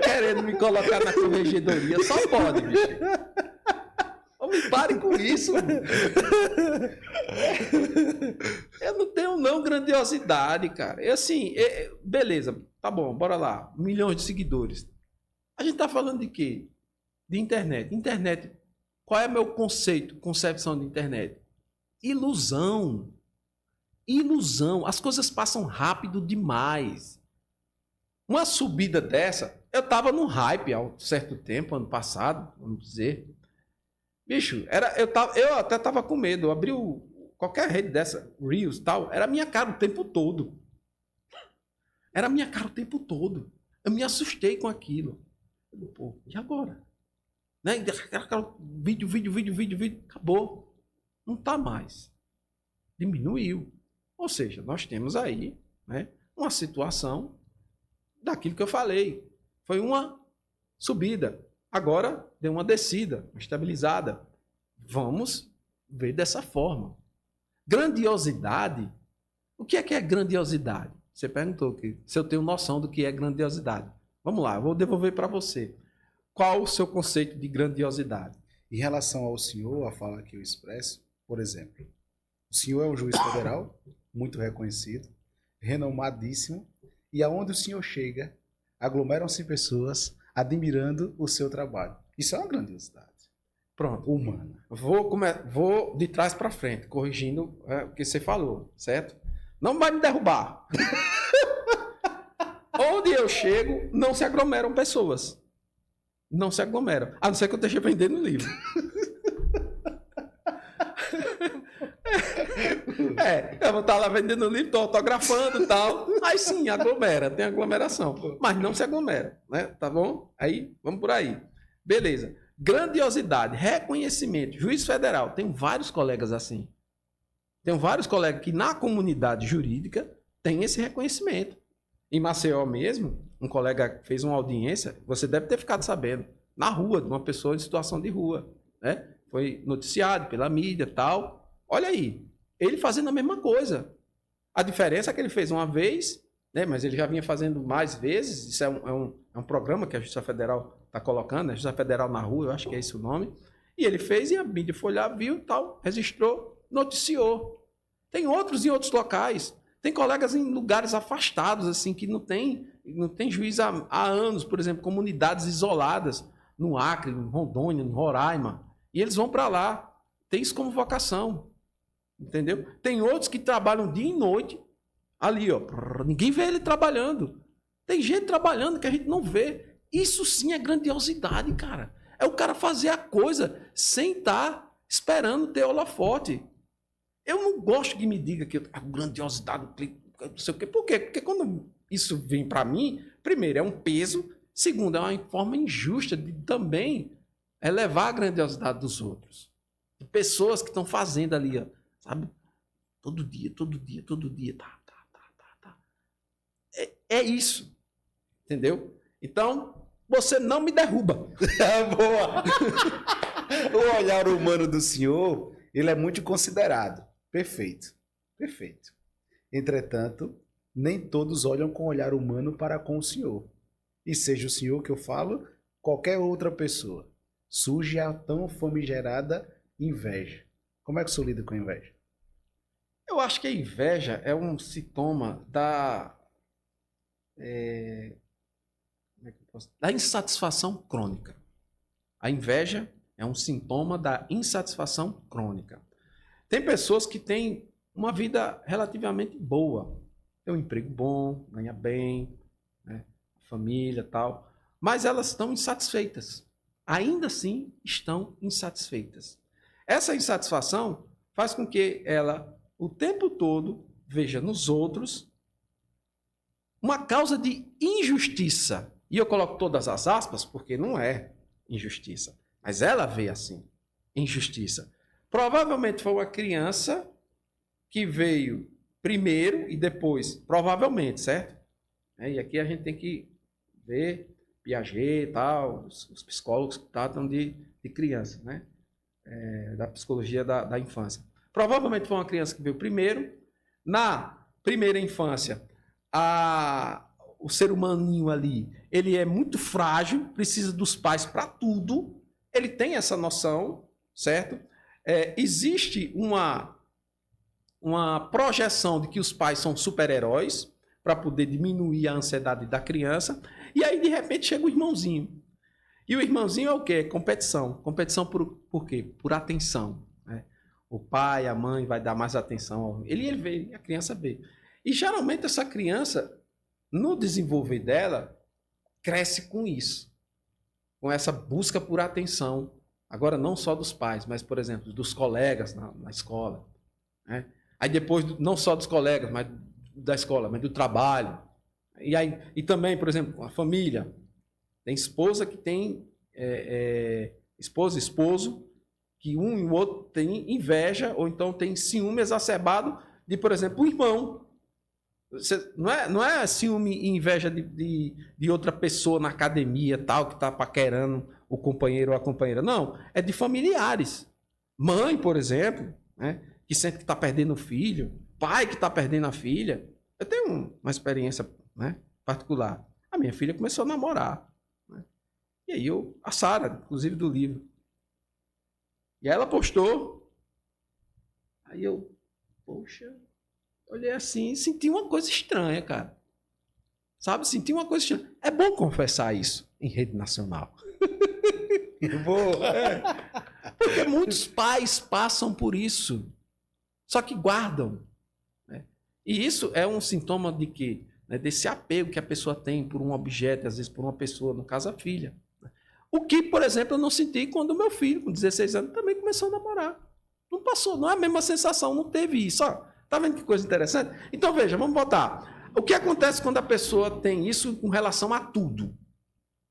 querendo me colocar na corregedoria. Só pode, bicho. Me pare com isso. Eu não tenho não grandiosidade, cara. E assim, beleza, tá bom, bora lá. Milhões de seguidores. A gente tá falando de quê? De internet. Internet, qual é meu concepção de internet? Ilusão. Ilusão. As coisas passam rápido demais. Uma subida dessa, eu tava no hype há um certo tempo, ano passado, vamos dizer. Bicho, eu até tava com medo. Eu abri qualquer rede dessa, Reels e tal, era a minha cara o tempo todo. Era a minha cara o tempo todo. Eu me assustei com aquilo. Eu, pô, e agora? Né? Vídeo, acabou. Não tá mais. Diminuiu. Ou seja, nós temos aí, né, uma situação daquilo que eu falei. Foi uma subida. Agora deu uma descida, uma estabilizada. Vamos ver dessa forma. Grandiosidade. O que é grandiosidade? Você perguntou que se eu tenho noção do que é grandiosidade. Vamos lá, eu vou devolver para você. Qual o seu conceito de grandiosidade? Em relação ao senhor, a fala que eu expresso, por exemplo, o senhor é um juiz federal, muito reconhecido, renomadíssimo, e aonde o senhor chega, aglomeram-se pessoas admirando o seu trabalho. Isso é uma grandiosidade. Pronto. Humana. Vou de trás para frente, corrigindo o que você falou, certo? Não vai me derrubar. Onde eu chego, não se aglomeram pessoas. Não se aglomeram. A não ser que eu esteja vendendo livro. Eu vou estar lá vendendo livro, estou autografando e tal. Aí sim, aglomera, tem aglomeração. Mas não se aglomera, né? Tá bom? Aí, vamos por aí. Beleza. Grandiosidade, reconhecimento. Juiz federal, tem vários colegas assim. Tem vários colegas que na comunidade jurídica tem esse reconhecimento. Em Maceió mesmo, um colega fez uma audiência, você deve ter ficado sabendo, na rua, de uma pessoa em situação de rua, né? Foi noticiado pela mídia e tal. Olha aí, ele fazendo a mesma coisa. A diferença é que ele fez uma vez, né? Mas ele já vinha fazendo mais vezes. Isso é um programa que a Justiça Federal está colocando, a Justiça Federal na rua, eu acho que é esse o nome. E ele fez e a mídia foi lá, viu e tal, registrou, noticiou. Tem outros em outros locais. Tem colegas em lugares afastados, assim, que não tem juiz há anos, por exemplo, comunidades isoladas, no Acre, em Rondônia, em Roraima. E eles vão para lá. Tem isso como vocação. Entendeu? Tem outros que trabalham dia e noite ali, ó. Ninguém vê ele trabalhando. Tem gente trabalhando que a gente não vê. Isso sim é grandiosidade, cara. É o cara fazer a coisa sem estar esperando ter holofote. Eu não gosto que me diga que a grandiosidade, não sei o quê. Por quê? Porque quando isso vem para mim, primeiro, é um peso. Segundo, é uma forma injusta de também elevar a grandiosidade dos outros. De pessoas que estão fazendo ali, ó, sabe? Todo dia. Tá. É isso. Entendeu? Então, você não me derruba. Boa! O olhar humano do senhor, Ele é muito considerado. Perfeito. Perfeito. Entretanto, nem todos olham com olhar humano para com o senhor. E seja o senhor que eu falo, qualquer outra pessoa. Surge a tão famigerada inveja. Como é que o senhor lida com a inveja? Eu acho que a inveja é um sintoma da insatisfação crônica. A inveja é um sintoma da insatisfação crônica. Tem pessoas que têm uma vida relativamente boa, tem um emprego bom, ganha bem, né, família e tal, mas elas estão insatisfeitas. Ainda assim, estão insatisfeitas. Essa insatisfação faz com que ela, o tempo todo, veja nos outros uma causa de injustiça. E eu coloco todas as aspas porque não é injustiça. Mas ela vê assim, injustiça. Provavelmente foi uma criança que veio primeiro e depois, provavelmente, certo? E aqui a gente tem que ver Piaget e tal, os psicólogos que tratam de criança, né? Da psicologia da infância. Provavelmente foi uma criança que veio primeiro. Na primeira infância, o ser humaninho ali, ele é muito frágil, precisa dos pais para tudo. Ele tem essa noção, certo? Existe uma projeção de que os pais são super-heróis para poder diminuir a ansiedade da criança. E aí, de repente, chega o irmãozinho. E o irmãozinho é o quê? Competição. Competição por quê? Por atenção. Né? O pai, a mãe vai dar mais atenção. Ele vê, a criança vê. E geralmente essa criança, no desenvolver dela, cresce com isso. Com essa busca por atenção. Agora, não só dos pais, mas, por exemplo, dos colegas na escola. Né? Aí depois, não só dos colegas, mas da escola, mas do trabalho. E também, por exemplo, a família. Tem esposa que tem esposa e esposo, que um e o outro tem inveja, ou então tem ciúme exacerbado de, por exemplo, o irmão. Não é ciúme e inveja de outra pessoa na academia, tal, que está paquerando o companheiro ou a companheira. Não, é de familiares. Mãe, por exemplo, né, que sente que está perdendo o filho. Pai que está perdendo a filha. Eu tenho uma experiência, né, particular. A minha filha começou a namorar. Né, e aí a Sara, inclusive do livro. E aí ela postou. Aí eu, poxa, olhei assim e senti uma coisa estranha, cara. Sabe? Senti uma coisa estranha. É bom confessar isso em rede nacional. Porque muitos pais passam por isso. Só que guardam. Né? E isso é um sintoma de quê? Né? Desse apego que a pessoa tem por um objeto, às vezes por uma pessoa, no caso a filha. O que, por exemplo, eu não senti quando o meu filho, com 16 anos, também começou a namorar. Não passou, não é a mesma sensação, não teve isso. Ó. Tá vendo que coisa interessante? Então, veja, vamos botar. O que acontece quando a pessoa tem isso com relação a tudo?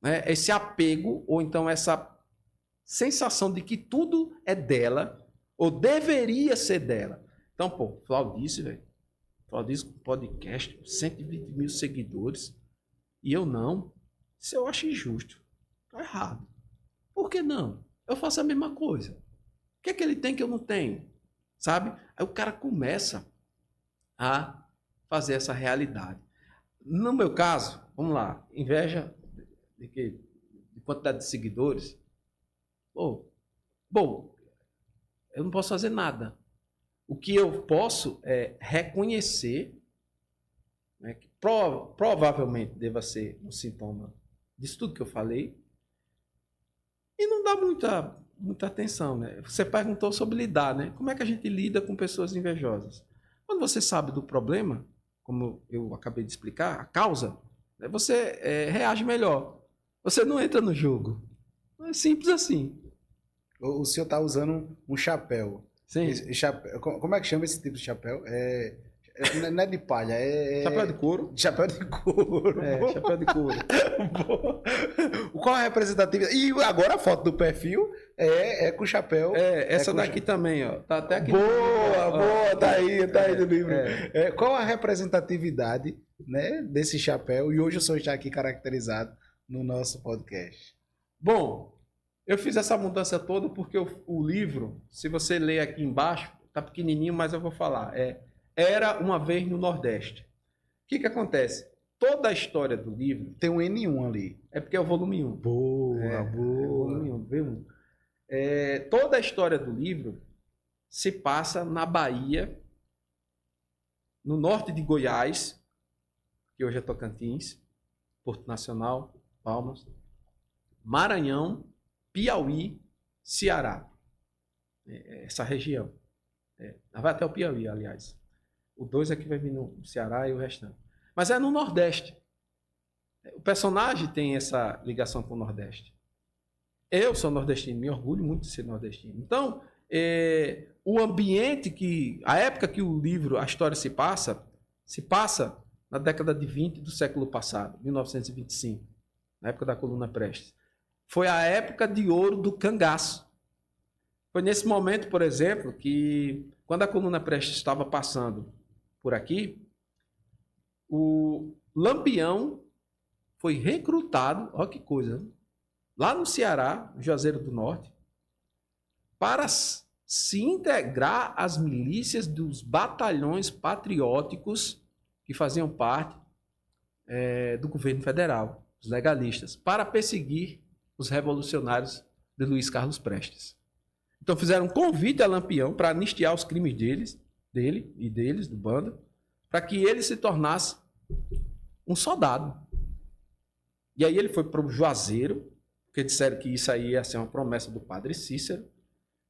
Né? Esse apego, ou então essa sensação de que tudo é dela, ou deveria ser dela. Então, pô, Flaudice, velho. Flaudice com podcast, 120 mil seguidores, e eu não. Isso eu acho injusto. Tá errado. Por que não? Eu faço a mesma coisa. O que é que ele tem que eu não tenho? Sabe? Aí o cara começa a fazer essa realidade. No meu caso, vamos lá, inveja de quantidade de seguidores. Bom, eu não posso fazer nada. O que eu posso é reconhecer, né, que provavelmente deva ser um sintoma disso tudo que eu falei, e não dá muita atenção. Né? Você perguntou sobre lidar, né? Como é que a gente lida com pessoas invejosas? Quando você sabe do problema, como eu acabei de explicar, a causa, né, você reage melhor. Você não entra no jogo. É simples assim. O senhor está usando um chapéu. Sim. Chapéu, como é que chama esse tipo de chapéu? Não é de palha, Chapéu de couro. Chapéu de couro. Chapéu de couro. Qual a representatividade? E agora a foto do perfil é com chapéu. Essa daqui também, ó. Tá até aqui. Boa, tá aí no livro. Qual a representatividade, né, desse chapéu? E hoje o senhor está aqui caracterizado no nosso podcast. Bom, Eu fiz essa mudança toda porque o livro, se você ler aqui embaixo, tá pequenininho, mas eu vou falar. Era uma vez no Nordeste. O que acontece? Toda a história do livro Tem um N1 ali. é porque é o volume 1. Boa, O boa. volume 1, V1. Toda a história do livro se passa na Bahia, no norte de Goiás, que hoje é Tocantins, Porto Nacional, Palmas, Maranhão, Piauí, Ceará. Essa região. Vai até o Piauí, aliás. O 2 é que vai vir no Ceará e o restante. Mas é no Nordeste. O personagem tem essa ligação com o Nordeste. Eu sou nordestino, me orgulho muito de ser nordestino. Então, o ambiente a época que o livro, a história se passa na década de 20 do século passado, 1925, na época da Coluna Prestes. Foi a época de ouro do cangaço. Foi nesse momento, por exemplo, que quando a Coluna Prestes estava passando por aqui, o Lampião foi recrutado, olha que coisa, lá no Ceará, no Juazeiro do Norte, para se integrar às milícias dos batalhões patrióticos que faziam parte do governo federal, os legalistas, para perseguir os revolucionários de Luiz Carlos Prestes. Então fizeram um convite a Lampião para anistiar os crimes dele e deles, do bando, para que ele se tornasse um soldado. E aí ele foi para o Juazeiro, porque disseram que isso aí ia ser uma promessa do Padre Cícero.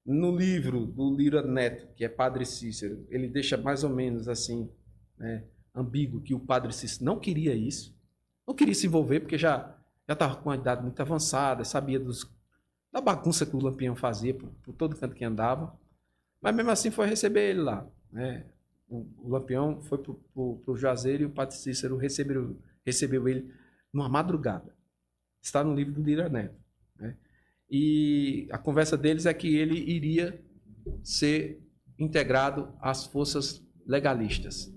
No livro do Lira Neto, que é Padre Cícero, ele deixa mais ou menos assim, ambíguo, que o Padre Cícero não queria isso, não queria se envolver, porque já estava com uma idade muito avançada, sabia da bagunça que o Lampião fazia por todo canto que andava, mas mesmo assim foi receber ele lá. O Lampião foi para o Juazeiro e o Padre Cícero recebeu ele numa madrugada. Está no livro do Lira Neto. E a conversa deles é que ele iria ser integrado às forças legalistas.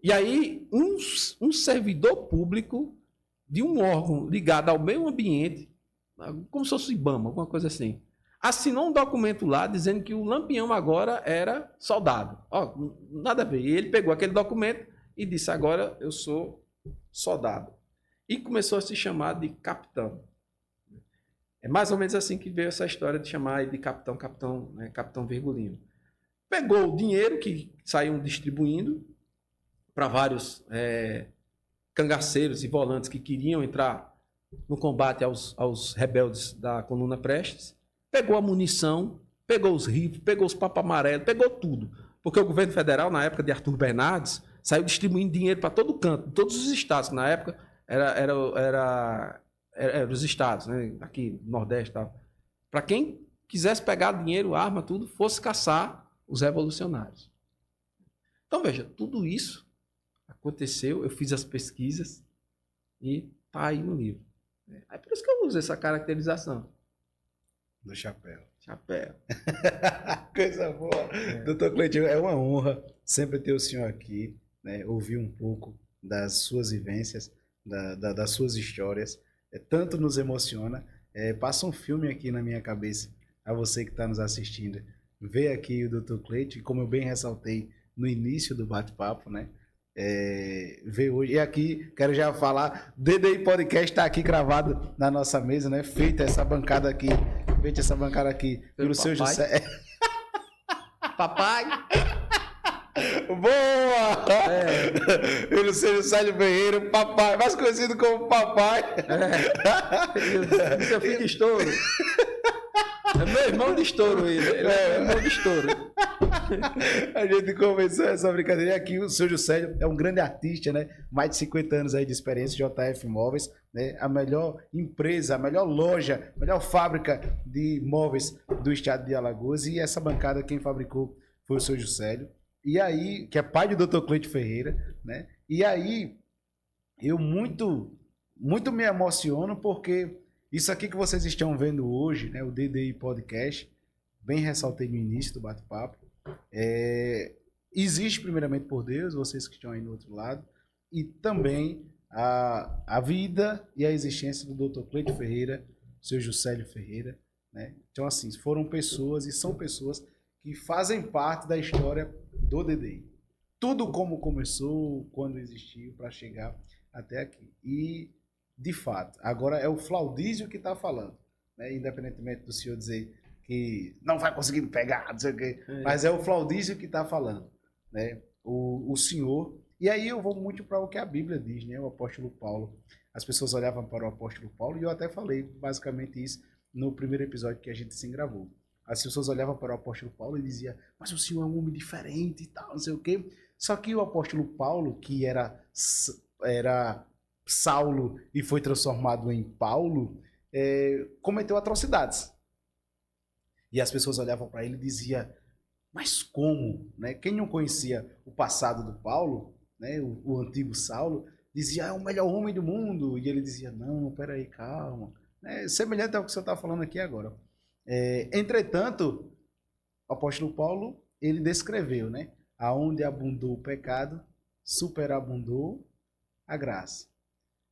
E aí, um servidor público de um órgão ligado ao meio ambiente, como se fosse o IBAMA, alguma coisa assim, assinou um documento lá dizendo que o Lampião agora era soldado. Nada a ver. E ele pegou aquele documento e disse: agora eu sou soldado. E começou a se chamar de capitão. É mais ou menos assim que veio essa história de chamar ele de capitão, capitão Virgulino. Pegou o dinheiro que saíam distribuindo para vários cangaceiros e volantes que queriam entrar no combate aos rebeldes da Coluna Prestes, pegou a munição, pegou os rifles, pegou os papos amarelos, pegou tudo. Porque o governo federal, na época de Arthur Bernardes, saiu distribuindo dinheiro para todo canto, todos os estados, que na época eram os estados, né? Aqui no Nordeste e tal. Para quem quisesse pegar dinheiro, arma, tudo, fosse caçar os revolucionários. Então, veja, tudo isso aconteceu, eu fiz as pesquisas e está aí no livro. É por isso que eu uso essa caracterização. Do chapéu. Chapéu. Coisa boa. Doutor Cleitinho, é uma honra sempre ter o senhor aqui, ouvir um pouco das suas vivências, das suas histórias. Tanto nos emociona. Passa um filme aqui na minha cabeça, a você que está nos assistindo. Ver aqui o Dr. Cleitinho, como eu bem ressaltei no início do bate-papo, né? Ver hoje. E aqui, quero já falar, DDI Podcast está aqui gravado na nossa mesa, né? Feita essa bancada aqui pelo seu José. Papai! Boa! Pelo seu Sérgio Ferreira, papai, mais conhecido como papai. Seu filho de estouro. É meu irmão de estouro, ele é meu irmão de estouro. A gente começou essa brincadeira. E aqui o seu José é um grande artista, né? Mais de 50 anos aí de experiência, JF Móveis, né? A melhor empresa, a melhor loja, a melhor fábrica de móveis do estado de Alagoas. E essa bancada quem fabricou foi o seu José. E aí, que é pai do Dr. Cleiton Ferreira, né? E aí, eu muito me emociono porque isso aqui que vocês estão vendo hoje, né? O DDI Podcast, bem ressaltei no início do bate-papo, existe primeiramente por Deus, vocês que estão aí no outro lado, e também a vida e a existência do Dr. Cleiton Ferreira, seu Juscelio Ferreira, né? Então, assim, foram pessoas e são pessoas que fazem parte da história do DDI. Tudo como começou, quando existiu, para chegar até aqui. E, de fato, agora é o Flaudísio que está falando, né? Independentemente do senhor dizer que não vai conseguir me pegar, não sei o quê, mas é o Flaudísio que está falando, né? O senhor. E aí eu vou muito para o que a Bíblia diz, né? O apóstolo Paulo. As pessoas olhavam para o apóstolo Paulo e eu até falei basicamente isso no primeiro episódio que a gente se gravou. As pessoas olhavam para o apóstolo Paulo e diziam, mas o senhor é um homem diferente e tal, não sei o quê. Só que o apóstolo Paulo, que era Saulo e foi transformado em Paulo, cometeu atrocidades. E as pessoas olhavam para ele e diziam, mas como? Né? Quem não conhecia o passado do Paulo, né? o antigo Saulo, dizia, é o melhor homem do mundo. E ele dizia, não, peraí, calma. Semelhante ao que você está falando aqui agora. Entretanto, o apóstolo Paulo, ele descreveu, né? Aonde abundou o pecado, superabundou a graça.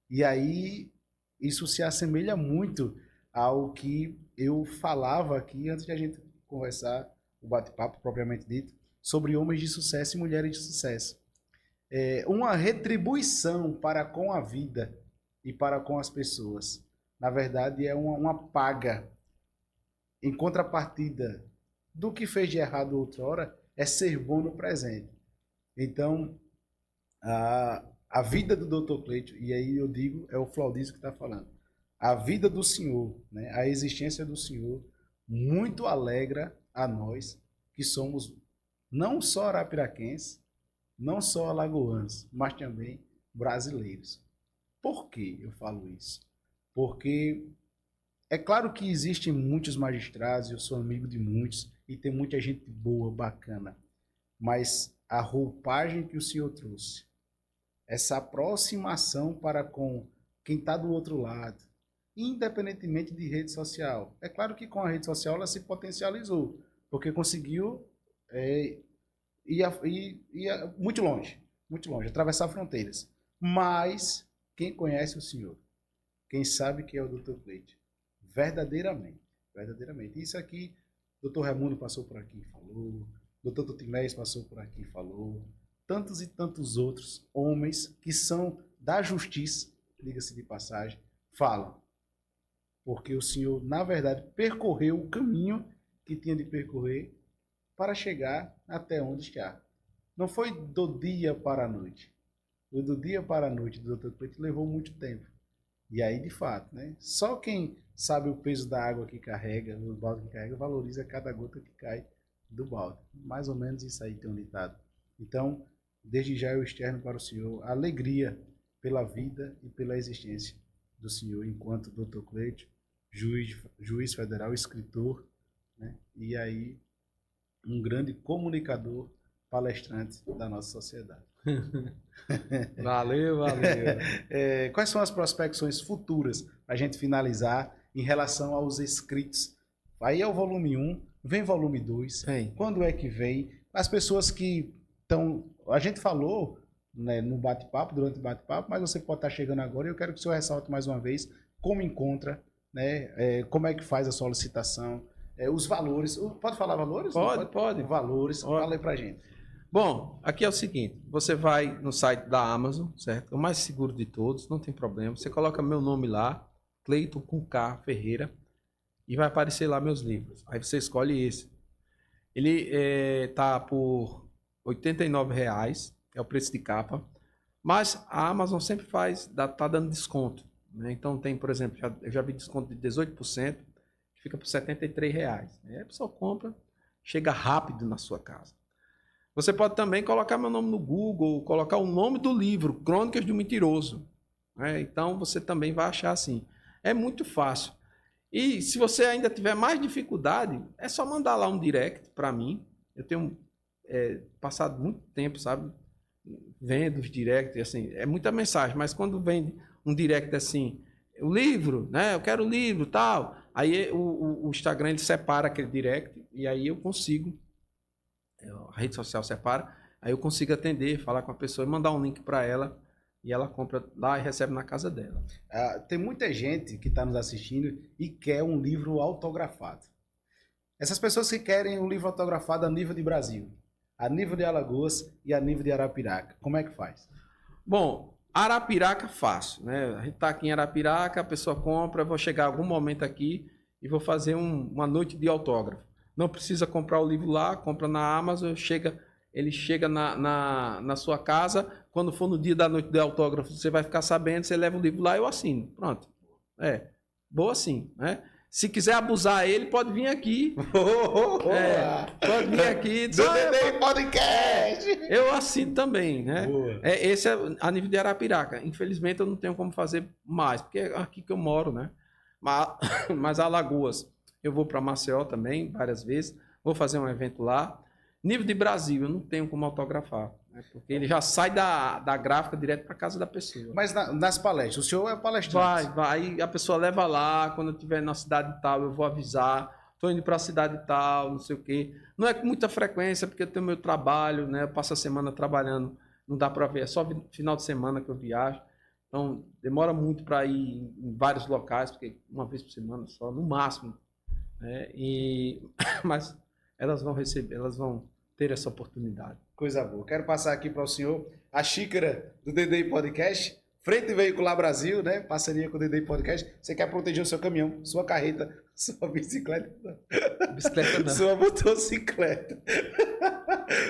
E aí, isso se assemelha muito ao que eu falava aqui antes de a gente conversar, o bate-papo propriamente dito, sobre homens de sucesso e mulheres de sucesso. Uma retribuição para com a vida e para com as pessoas. Na verdade, é uma paga em contrapartida do que fez de errado outrora, é ser bom no presente. Então, a vida do Dr. Cleito, e aí eu digo, é o Flaudísio que está falando, a vida do Senhor, né, a existência do Senhor, muito alegra a nós que somos não só arapiraquenses, não só alagoanos, mas também brasileiros. Por que eu falo isso? Porque é claro que existem muitos magistrados, eu sou amigo de muitos, e tem muita gente boa, bacana, mas a roupagem que o Senhor trouxe, essa aproximação para com quem está do outro lado, independentemente de rede social. É claro que com a rede social ela se potencializou, porque conseguiu ir muito longe, atravessar fronteiras. Mas quem conhece o Senhor, quem sabe que é o Dr. Cleito, verdadeiramente. Isso aqui, Dr. Raimundo passou por aqui e falou, Dr. Tutimés passou por aqui e falou, tantos e tantos outros homens que são da justiça, diga-se de passagem, falam. Porque o Senhor, na verdade, percorreu o caminho que tinha de percorrer para chegar até onde está. Não foi do dia para a noite. O do dia para a noite do Dr. Cleito levou muito tempo. E aí, de fato, né? Só quem sabe o peso da água que carrega, o balde que carrega, valoriza cada gota que cai do balde. Mais ou menos isso aí tem um ditado. Então, desde já eu externo para o Senhor a alegria pela vida e pela existência do Senhor enquanto Dr. Cleito, juiz federal, escritor, né? E aí um grande comunicador, palestrante da nossa sociedade. Valeu. Quais são as prospecções futuras para a gente finalizar em relação aos escritos? Aí é o volume 1, vem volume 2. Vem. Quando é que vem? As pessoas que estão... A gente falou, né, no bate-papo, durante o bate-papo, mas você pode estar chegando agora e eu quero que o senhor ressalte mais uma vez como encontra, né, como é que faz a solicitação, os valores. Pode falar valores? Pode. Valores, Pode. fala aí pra gente. Bom, aqui é o seguinte, você vai no site da Amazon, certo? É o mais seguro de todos, não tem problema. Você coloca meu nome lá, Cleito com K Ferreira, e vai aparecer lá meus livros. Aí você escolhe esse. Ele tá por R$ 89,00, é o preço de capa. Mas a Amazon sempre tá dando desconto, né? Então tem, por exemplo, eu já vi desconto de 18%, que fica por R$ 73,00. Aí a pessoa compra, chega rápido na sua casa. Você pode também colocar meu nome no Google, colocar o nome do livro, Crônicas do Mentiroso. Então você também vai achar assim. É muito fácil. E se você ainda tiver mais dificuldade, é só mandar lá um direct para mim. Eu tenho passado muito tempo, sabe, vendo os directs, assim, é muita mensagem, mas quando vem um direct assim, o livro, né, eu quero o livro, tal, aí o Instagram ele separa aquele direct e aí eu consigo, a rede social separa, aí eu consigo atender, falar com a pessoa e mandar um link para ela e ela compra lá e recebe na casa dela. Tem muita gente que está nos assistindo e quer um livro autografado. Essas pessoas que querem um livro autografado a nível de Brasil, a nível de Alagoas e a nível de Arapiraca, como é que faz? Bom, Arapiraca fácil, né? A gente tá aqui em Arapiraca, a pessoa compra, eu vou chegar algum momento aqui e vou fazer uma noite de autógrafo. Não precisa comprar o livro lá, compra na Amazon, ele chega na sua casa, quando for no dia da noite de autógrafo, você vai ficar sabendo, você leva o livro lá e eu assino. Pronto. Boa assim, né? Se quiser abusar ele, pode vir aqui. Pode vir aqui. Do DDI Podcast! Eu assino também, né? Boa. Esse é a nível de Arapiraca. Infelizmente eu não tenho como fazer mais, porque é aqui que eu moro, né? Mas Alagoas, eu vou para Maceió também, várias vezes. Vou fazer um evento lá. Nível de Brasil, eu não tenho como autografar, né? Porque ele já sai da gráfica direto para casa da pessoa. Mas nas palestras, o senhor é palestrante? Vai, a pessoa leva lá, quando eu estiver na cidade tal, eu vou avisar, estou indo para a cidade tal, não sei o quê. Não é com muita frequência, porque eu tenho meu trabalho, né? Eu passo a semana trabalhando, não dá para ver, é só final de semana que eu viajo. Então, demora muito para ir em vários locais, porque uma vez por semana só, no máximo, né? Mas elas vão receber, elas vão ter essa oportunidade. Coisa boa. Quero passar aqui para o senhor a xícara do DDI Podcast, Frente Veicular Brasil, né? Parceria com o DDI Podcast. Você quer proteger o seu caminhão, sua carreta, sua bicicleta? Bicicleta não. Sua motocicleta.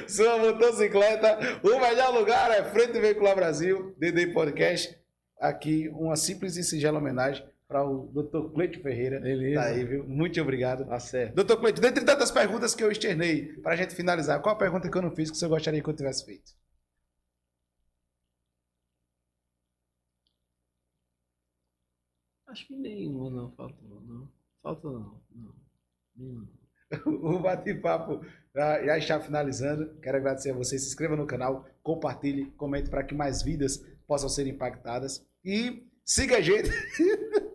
Sua motocicleta. O melhor lugar é Frente Veicular Brasil, DDI Podcast. Aqui uma simples e singela homenagem para o Dr. Cleito Ferreira. Beleza. Tá aí, viu? Muito obrigado. Tá certo. Dr. Cleito, dentre tantas perguntas que eu externei, para a gente finalizar, qual a pergunta que eu não fiz que você gostaria que eu tivesse feito? Acho que nenhuma não faltou, não. Faltou não. Nenhuma. O bate-papo já está finalizando. Quero agradecer a você. Se inscreva no canal, compartilhe, comente para que mais vidas possam ser impactadas. E siga a gente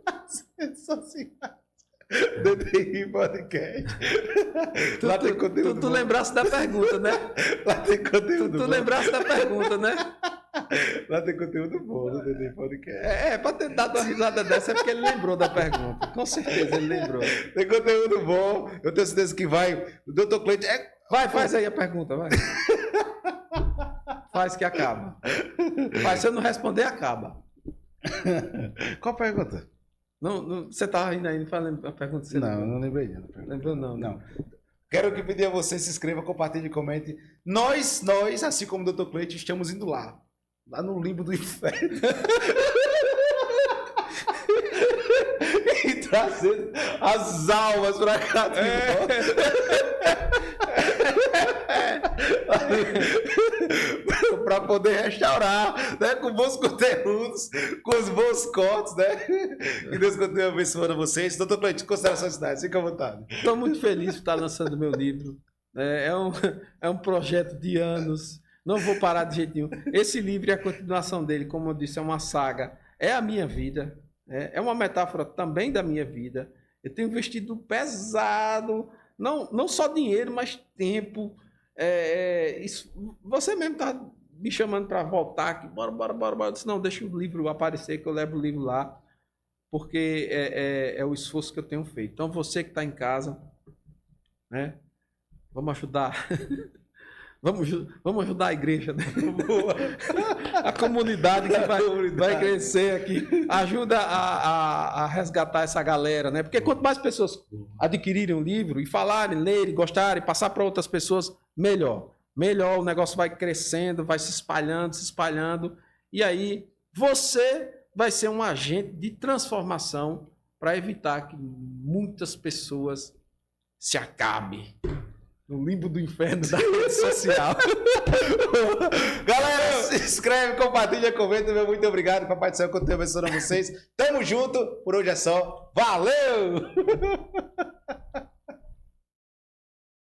nas redes sociais. DDI Podcast. Lá tem conteúdo. Tu lembrasse da pergunta, né? Lá tem conteúdo. Tu lembrasse da pergunta, né? Lá tem conteúdo bom no DDI Podcast. Pra ter dado uma risada dessa é porque ele lembrou da pergunta. Com certeza ele lembrou. Tem conteúdo bom. Eu tenho certeza que vai. O Dr. Cleito Vai, faz aí a pergunta, vai. Faz que acaba. Mas se eu não responder, acaba. Qual pergunta? Não, você tá rindo aí, não falando a pergunta. Não lembrei. Lembrou não. Quero que pedir a você, se inscreva, compartilhe, comente. Nós, assim como o Dr. Cleito, estamos indo lá no limbo do inferno. E trazendo as almas para cá de para poder restaurar, né, com bons conteúdos, com os bons cortes, né? Que Deus continue abençoando a vocês. Doutor Cleito, considerações finais, fica à vontade. Estou muito feliz por estar lançando meu livro. É um projeto de anos. Não vou parar de jeito nenhum. Esse livro e a continuação dele, como eu disse, é uma saga. É a minha vida. É uma metáfora também da minha vida. Eu tenho investido pesado, não só dinheiro, mas tempo. Você mesmo está me chamando para voltar aqui. Bora. Eu disse, não, deixa o livro aparecer, que eu levo o livro lá. Porque é o esforço que eu tenho feito. Então, você que está em casa, né? Vamos ajudar. Vamos ajudar a igreja, né? A comunidade que vai crescer aqui. Ajuda a resgatar essa galera, né? Porque quanto mais pessoas adquirirem o livro e falarem, lerem, gostarem, passar para outras pessoas, melhor. Melhor, o negócio vai crescendo, vai se espalhando. E aí, você vai ser um agente de transformação para evitar que muitas pessoas se acabem no limbo do inferno da rede social. Galera, se inscreve, compartilha, comenta. Meu muito obrigado por participar com o conteúdo abençoando vocês. Tamo junto. Por hoje é só. Valeu!